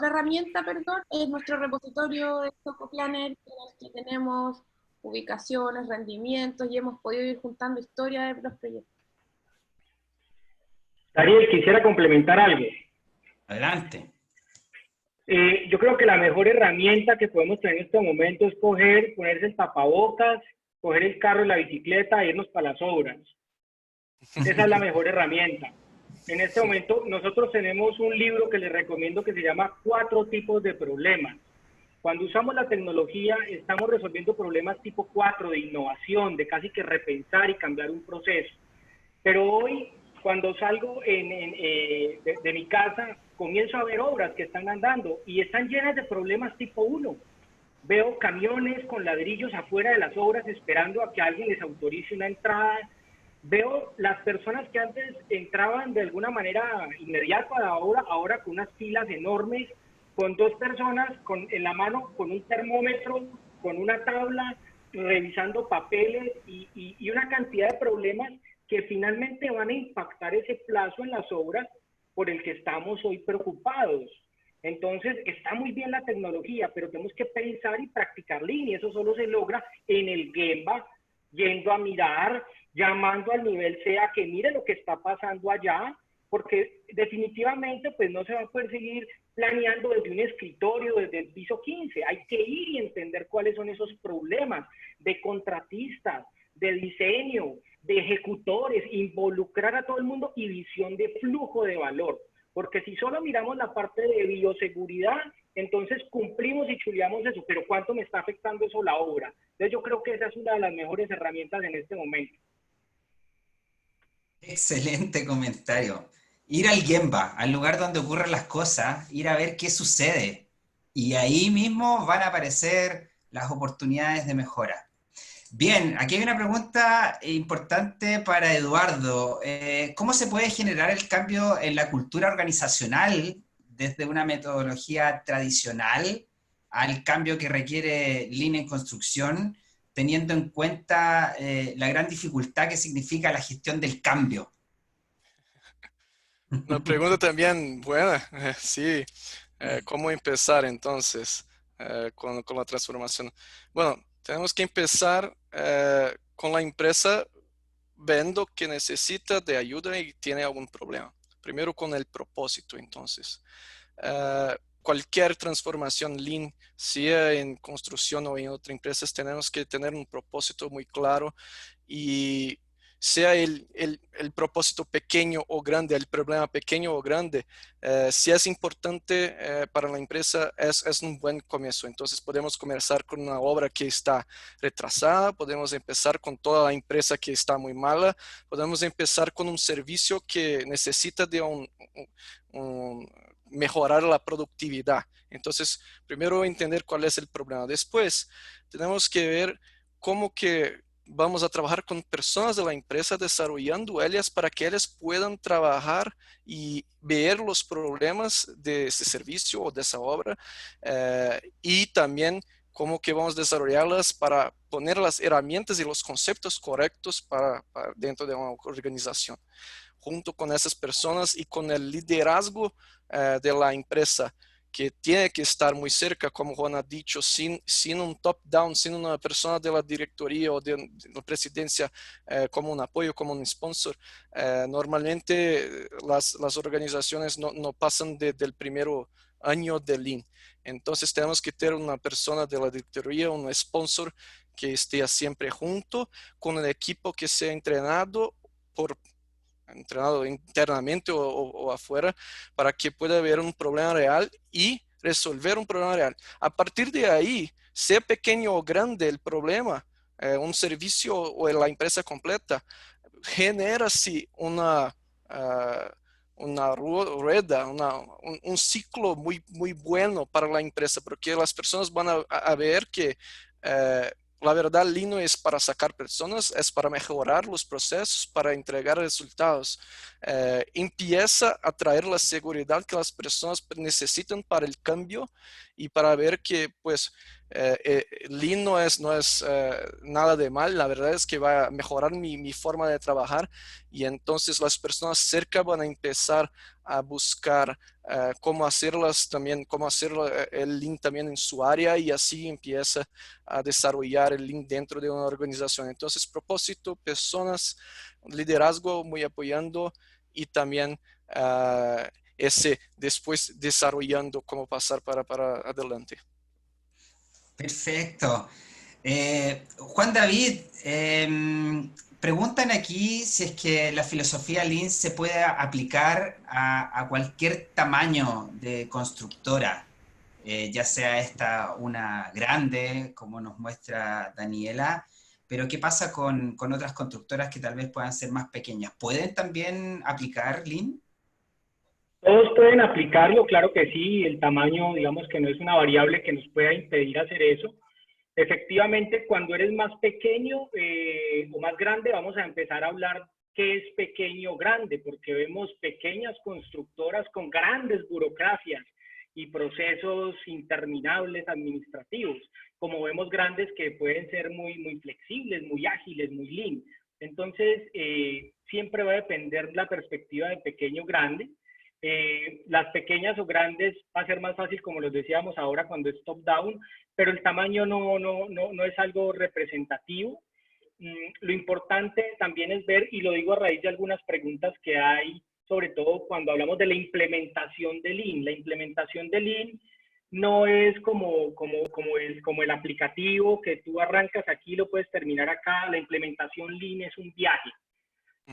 herramienta, perdón, es nuestro repositorio de Soco Planner, en el que tenemos ubicaciones, rendimientos, y hemos podido ir juntando historias de los proyectos. Daniel, quisiera complementar algo. Adelante. Yo creo que la mejor herramienta que podemos tener en este momento es ponerse el tapabocas, coger el carro y la bicicleta e irnos para las obras. Esa es la mejor herramienta. En este momento nosotros tenemos un libro que les recomiendo que se llama 4 tipos de problemas. Cuando usamos la tecnología estamos resolviendo problemas tipo 4 de innovación, de casi que repensar y cambiar un proceso. Pero hoy cuando salgo de mi casa, comienzo a ver obras que están andando y están llenas de problemas tipo 1. Veo camiones con ladrillos afuera de las obras esperando a que alguien les autorice una entrada. Veo las personas que antes entraban de alguna manera inmediata a la obra, ahora con unas filas enormes, con 2 personas en la mano, con un termómetro, con una tabla, revisando papeles y una cantidad de problemas que finalmente van a impactar ese plazo en las obras por el que estamos hoy preocupados. Entonces, está muy bien la tecnología, pero tenemos que pensar y practicar Lean, y eso solo se logra en el Gemba, yendo a mirar, llamando al nivel C a que mire lo que está pasando allá, porque definitivamente pues no se va a poder seguir planeando desde un escritorio, desde el piso 15. Hay que ir y entender cuáles son esos problemas de contratistas, de diseño, de ejecutores, involucrar a todo el mundo y visión de flujo de valor. Porque si solo miramos la parte de bioseguridad, entonces cumplimos y chuleamos eso, pero ¿cuánto me está afectando eso la obra? Entonces yo creo que esa es una de las mejores herramientas en este momento. Excelente comentario. Ir al Gemba, al lugar donde ocurren las cosas, ir a ver qué sucede. Y ahí mismo van a aparecer las oportunidades de mejora. Bien, aquí hay una pregunta importante para Eduardo. ¿Cómo se puede generar el cambio en la cultura organizacional desde una metodología tradicional al cambio que requiere Lean en construcción, teniendo en cuenta la gran dificultad que significa la gestión del cambio? Una pregunta también buena, sí. ¿Cómo empezar entonces con la transformación? Bueno, tenemos que empezar con la empresa viendo que necesita de ayuda y tiene algún problema. Primero con el propósito, entonces. Cualquier transformación Lean, sea en construcción o en otras empresas, tenemos que tener un propósito muy claro y sea el propósito pequeño o grande, el problema pequeño o grande, si es importante para la empresa, es un buen comienzo. Entonces podemos comenzar con una obra que está retrasada, podemos empezar con toda la empresa que está muy mala, podemos empezar con un servicio que necesita de mejorar la productividad. Entonces, primero entender cuál es el problema. Después, tenemos que ver cómo que vamos a trabajar con personas de la empresa desarrollando ellas para que ellas puedan trabajar y ver los problemas de ese servicio o de esa obra y también cómo que vamos a desarrollarlas para poner las herramientas y los conceptos correctos para dentro de una organización. Junto con esas personas y con el liderazgo de la empresa, que tiene que estar muy cerca, como Juan ha dicho, sin un top-down, sin una persona de la directoría o de la presidencia como un apoyo, como un sponsor. Normalmente las organizaciones no pasan del primer año de Lean. Entonces tenemos que tener una persona de la directoría, un sponsor que esté siempre junto, con el equipo que sea entrenado internamente o afuera para que pueda haber un problema real y resolver un problema real. A partir de ahí, sea pequeño o grande el problema, un servicio o la empresa completa, genera sí una rueda, un ciclo muy bueno para la empresa, porque las personas van a ver que la verdad, Lean no es para sacar personas, es para mejorar los procesos, para entregar resultados. Empieza a traer la seguridad que las personas necesitan para el cambio y para ver que, pues, Lean no es nada de mal. La verdad es que va a mejorar mi forma de trabajar y entonces las personas cerca van a empezar a buscar cómo hacerlas también, cómo hacer el Lean también en su área y así empieza a desarrollar el Lean dentro de una organización. Entonces, propósito, personas, liderazgo muy apoyando y también ese después desarrollando cómo pasar para adelante. Perfecto. Juan David, preguntan aquí si es que la filosofía Lean se puede aplicar a cualquier tamaño de constructora, ya sea esta una grande, como nos muestra Daniela, pero ¿qué pasa con otras constructoras que tal vez puedan ser más pequeñas? ¿Pueden también aplicar Lean? Todos pueden aplicarlo, claro que sí, el tamaño, digamos que no es una variable que nos pueda impedir hacer eso. Efectivamente, cuando eres más pequeño o más grande, vamos a empezar a hablar qué es pequeño o grande, porque vemos pequeñas constructoras con grandes burocracias y procesos interminables administrativos, como vemos grandes que pueden ser muy, muy flexibles, muy ágiles, muy lean. Entonces, siempre va a depender la perspectiva de pequeño o grande. Las pequeñas o grandes va a ser más fácil, como los decíamos ahora, cuando es top-down, pero el tamaño no es algo representativo. Lo importante también es ver, y lo digo a raíz de algunas preguntas que hay, sobre todo cuando hablamos de la implementación de Lean. La implementación de Lean no es como el aplicativo que tú arrancas aquí y lo puedes terminar acá. La implementación Lean es un viaje.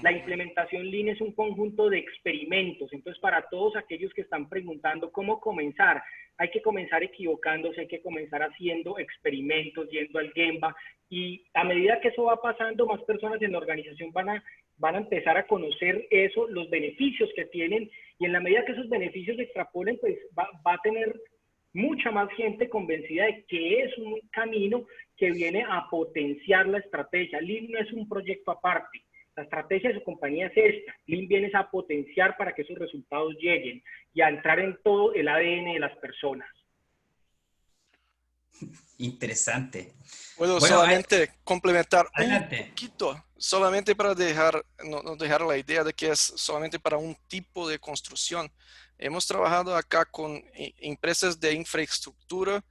La implementación Lean es un conjunto de experimentos. Entonces, para todos aquellos que están preguntando cómo comenzar, hay que comenzar equivocándose, hay que comenzar haciendo experimentos, yendo al Gemba, y a medida que eso va pasando, más personas en la organización van a empezar a conocer eso, los beneficios que tienen, y en la medida que esos beneficios se extrapolen, pues va a tener mucha más gente convencida de que es un camino que viene a potenciar la estrategia. Lean no es un proyecto aparte. La estrategia de su compañía es esta. Lean viene a potenciar para que esos resultados lleguen y a entrar en todo el ADN de las personas. Interesante. Puedo Bueno, solamente complementar adelante. un poquito, solamente para no dejar la idea de que es solamente para un tipo de construcción. Hemos trabajado acá con empresas de infraestructura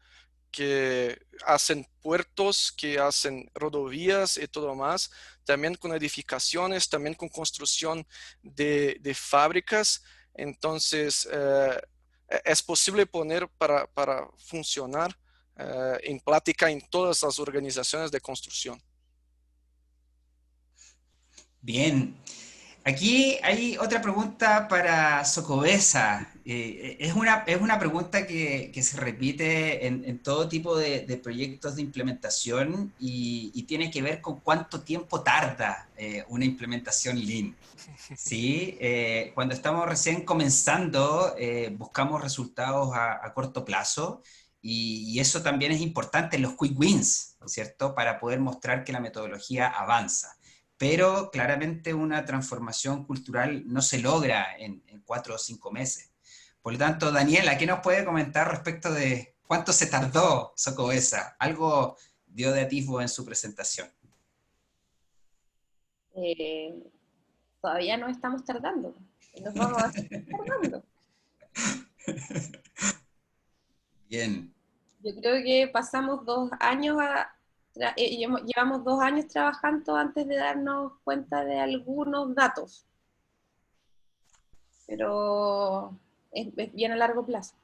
que hacen puertos, que hacen rodovías y todo más, también con edificaciones, también con construcción de fábricas. Entonces, es posible poner para funcionar en plática en todas las organizaciones de construcción. Bien. Aquí hay otra pregunta para Socobesa. Es una pregunta que se repite en todo tipo de proyectos de implementación y tiene que ver con cuánto tiempo tarda una implementación Lean. ¿Sí? Cuando estamos recién comenzando, buscamos resultados a corto plazo y eso también es importante en los quick wins, ¿cierto? Para poder mostrar que la metodología avanza. Pero claramente una transformación cultural no se logra en 4 o 5 meses. Por lo tanto, Daniela, ¿qué nos puede comentar respecto de cuánto se tardó Socobesa? Algo dio de atisbo en su presentación. Todavía no estamos tardando. Nos vamos a estar tardando. Bien. Yo creo que pasamos 2 años llevamos 2 años trabajando antes de darnos cuenta de algunos datos. Pero es bien a largo plazo.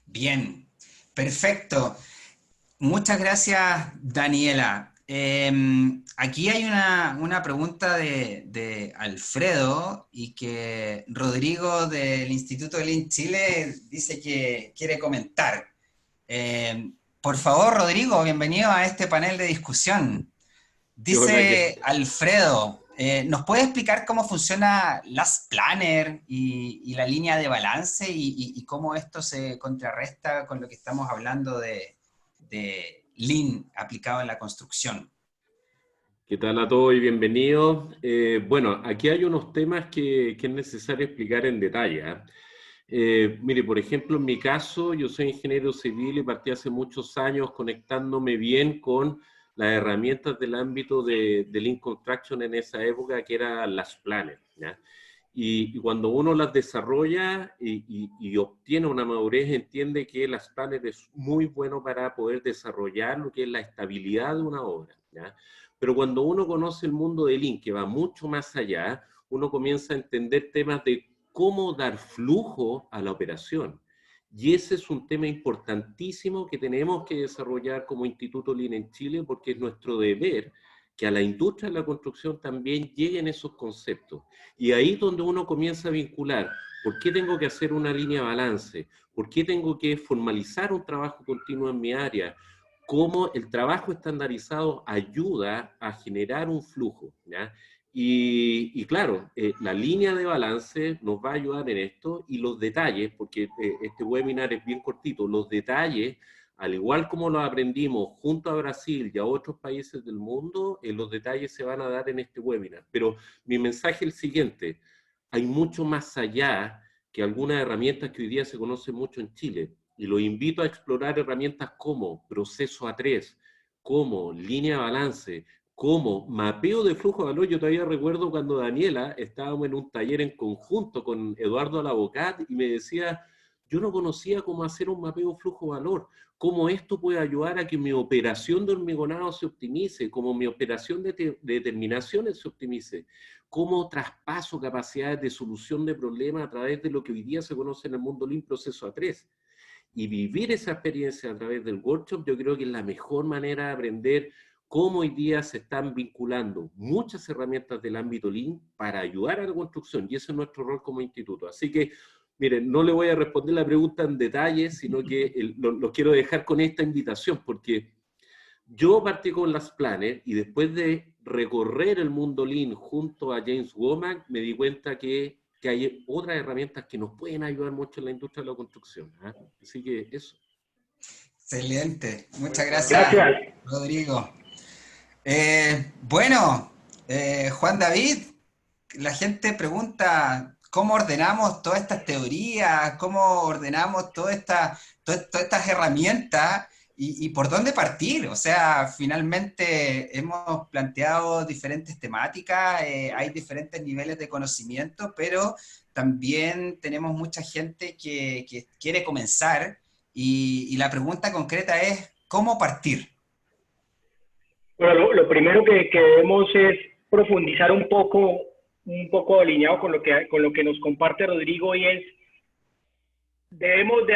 Bien, perfecto. Muchas gracias, Daniela. Aquí hay una pregunta de Alfredo y que Rodrigo del Instituto Lean Chile dice que quiere comentar. Por favor, Rodrigo, bienvenido a este panel de discusión. Dice Alfredo, ¿nos puede explicar cómo funciona Last Planner y la línea de balance y cómo esto se contrarresta con lo que estamos hablando de Lean aplicado en la construcción? ¿Qué tal a todos y bienvenidos? Bueno, aquí hay unos temas que es necesario explicar en detalle. Mire, por ejemplo, en mi caso, yo soy ingeniero civil y partí hace muchos años conectándome bien con las herramientas del ámbito de Lean Construction en esa época, que eran las planners, ¿ya? Y cuando uno las desarrolla y obtiene una madurez, entiende que las planners es muy bueno para poder desarrollar lo que es la estabilidad de una obra, ¿ya? Pero cuando uno conoce el mundo de Lean, que va mucho más allá, uno comienza a entender temas de cómo dar flujo a la operación. Y ese es un tema importantísimo que tenemos que desarrollar como Instituto Lean en Chile, porque es nuestro deber que a la industria de la construcción también lleguen esos conceptos. Y ahí es donde uno comienza a vincular, ¿por qué tengo que hacer una línea de balance? ¿Por qué tengo que formalizar un trabajo continuo en mi área? cómo el trabajo estandarizado ayuda a generar un flujo, ¿ya? Y claro, la línea de balance nos va a ayudar en esto, y los detalles, porque este webinar es bien cortito, los detalles, al igual como lo aprendimos junto a Brasil y a otros países del mundo, los detalles se van a dar en este webinar. Pero mi mensaje es el siguiente: hay mucho más allá que algunas herramientas que hoy día se conocen mucho en Chile, y los invito a explorar herramientas como proceso A3, como línea de balance, como mapeo de flujo de valor. Yo todavía recuerdo cuando Daniela, estábamos en un taller en conjunto con Eduardo Labocat, y me decía, yo no conocía cómo hacer un mapeo flujo de valor, cómo esto puede ayudar a que mi operación de hormigonado se optimice, cómo mi operación de determinaciones se optimice, cómo traspaso capacidades de solución de problemas a través de lo que hoy día se conoce en el mundo Lean, proceso A3. Y vivir esa experiencia a través del workshop, yo creo que es la mejor manera de aprender cómo hoy día se están vinculando muchas herramientas del ámbito Lean para ayudar a la construcción, y ese es nuestro rol como instituto. Así que, miren, no le voy a responder la pregunta en detalle, sino que lo quiero dejar con esta invitación, porque yo partí con las Planner, y después de recorrer el mundo Lean junto a James Womack, me di cuenta que hay otras herramientas que nos pueden ayudar mucho en la industria de la construcción, ¿eh? Así que eso. Excelente. Muchas Muy bueno. gracias, Gracias. Rodrigo. Bueno, Juan David, la gente pregunta cómo ordenamos todas estas teorías, cómo ordenamos todas estas herramientas, y por dónde partir. O sea, finalmente hemos planteado diferentes temáticas, hay diferentes niveles de conocimiento, pero también tenemos mucha gente que quiere comenzar, y la pregunta concreta es, ¿cómo partir? Bueno, lo primero que debemos es profundizar un poco alineado con lo que nos comparte Rodrigo, y es, debemos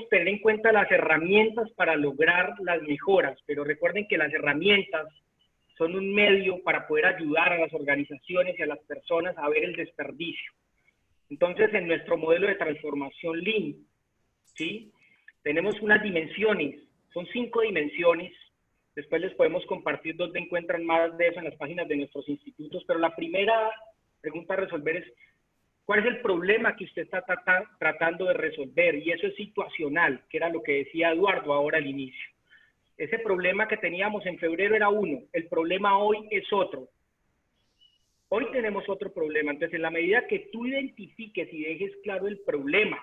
tener en cuenta las herramientas para lograr las mejoras, pero recuerden que las herramientas son un medio para poder ayudar a las organizaciones y a las personas a ver el desperdicio. Entonces, en nuestro modelo de transformación Lean, ¿sí?, tenemos unas dimensiones, son 5 dimensiones. Después les podemos compartir dónde encuentran más de eso en las páginas de nuestros institutos, pero la primera pregunta a resolver es, ¿cuál es el problema que usted está tratando de resolver? Y eso es situacional, que era lo que decía Eduardo ahora al inicio. Ese problema que teníamos en febrero era uno, el problema hoy es otro. Hoy tenemos otro problema. Entonces, en la medida que tú identifiques y dejes claro el problema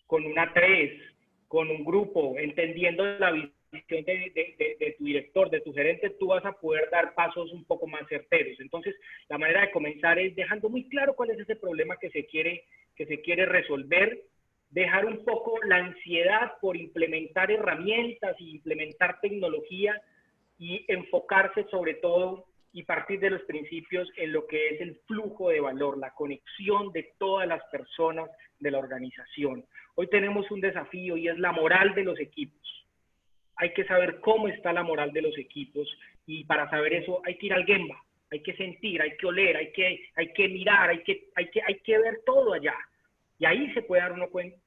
con una 3, con un grupo, entendiendo la visión de tu director, de tu gerente, tú vas a poder dar pasos un poco más certeros. Entonces, la manera de comenzar es dejando muy claro cuál es ese problema que se quiere resolver, dejar un poco la ansiedad por implementar herramientas y implementar tecnología, y enfocarse sobre todo y partir de los principios en lo que es el flujo de valor, la conexión de todas las personas de la organización. Hoy tenemos un desafío, y es la moral de los equipos. Hay que saber cómo está la moral de los equipos, y para saber eso hay que ir al Gemba, hay que sentir, hay que oler, hay que mirar, hay que ver todo allá. Y ahí se puede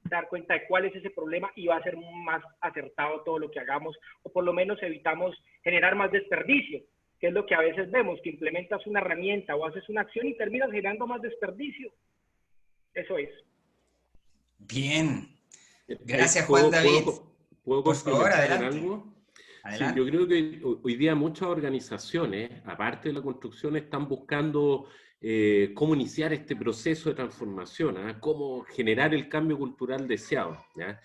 dar cuenta de cuál es ese problema, y va a ser más acertado todo lo que hagamos, o por lo menos evitamos generar más desperdicio, que es lo que a veces vemos, que implementas una herramienta o haces una acción y terminas generando más desperdicio. Eso es. Bien. Gracias, Juan David. ¿Puedo por favor, complementar en adelante. algo? Adelante. Sí, yo creo que hoy día muchas organizaciones, aparte de la construcción, están buscando cómo iniciar este proceso de transformación, ¿eh? Cómo generar el cambio cultural deseado, ¿ya?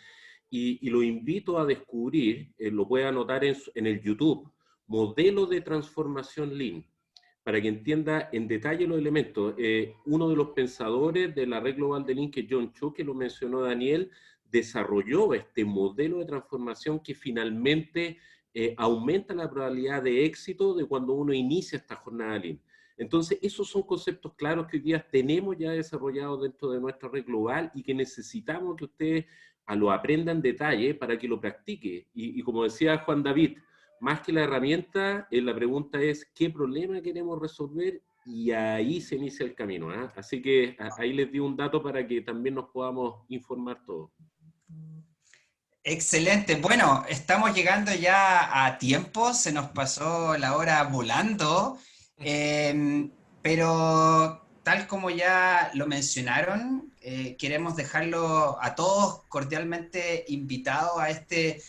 Y lo invito a descubrir, lo puede anotar en el YouTube, Modelo de Transformación Lean, para que entienda en detalle los elementos. Uno de los pensadores de la red global de Lean, que es John Chu, que lo mencionó Daniel, desarrolló este modelo de transformación que finalmente aumenta la probabilidad de éxito de cuando uno inicia esta jornada Lean. Entonces, esos son conceptos claros que hoy día tenemos ya desarrollados dentro de nuestra red global, y que necesitamos que ustedes lo aprendan en detalle para que lo practique. Y como decía Juan David, más que la herramienta, la pregunta es ¿qué problema queremos resolver? Y ahí se inicia el camino, ¿eh? Así que ahí les di un dato para que también nos podamos informar todos. Excelente. Bueno, estamos llegando ya a tiempo, se nos pasó la hora volando, pero tal como ya lo mencionaron, queremos dejarlo a todos cordialmente invitados a este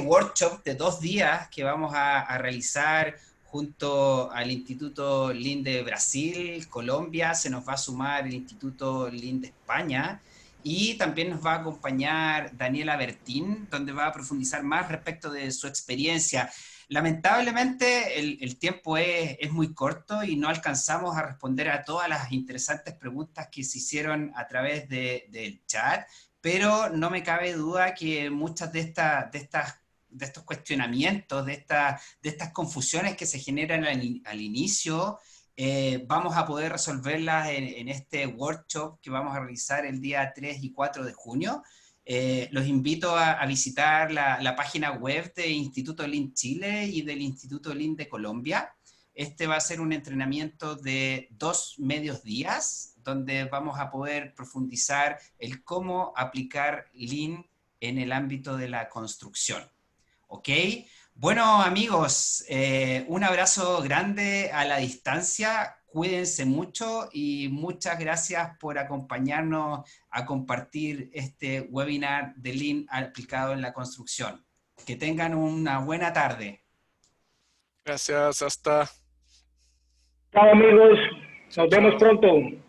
workshop de 2 días que vamos a realizar junto al Instituto Lean de Brasil, Colombia, se nos va a sumar el Instituto Lean de España. Y también nos va a acompañar Daniela Bertín, donde va a profundizar más respecto de su experiencia. Lamentablemente el tiempo es muy corto y no alcanzamos a responder a todas las interesantes preguntas que se hicieron a través del chat, pero no me cabe duda que muchas de estos cuestionamientos, de estas confusiones que se generan al inicio, vamos a poder resolverlas en este workshop que vamos a realizar el día 3 y 4 de junio. Los invito a visitar la página web del Instituto Lean Chile y del Instituto Lean de Colombia. Este va a ser un entrenamiento de 2 medios días, donde vamos a poder profundizar el cómo aplicar Lean en el ámbito de la construcción. ¿Ok? Bueno, amigos, un abrazo grande a la distancia, cuídense mucho y muchas gracias por acompañarnos a compartir este webinar de Lean aplicado en la construcción. Que tengan una buena tarde. Gracias, hasta. Chao amigos, Chao, nos vemos chao. pronto.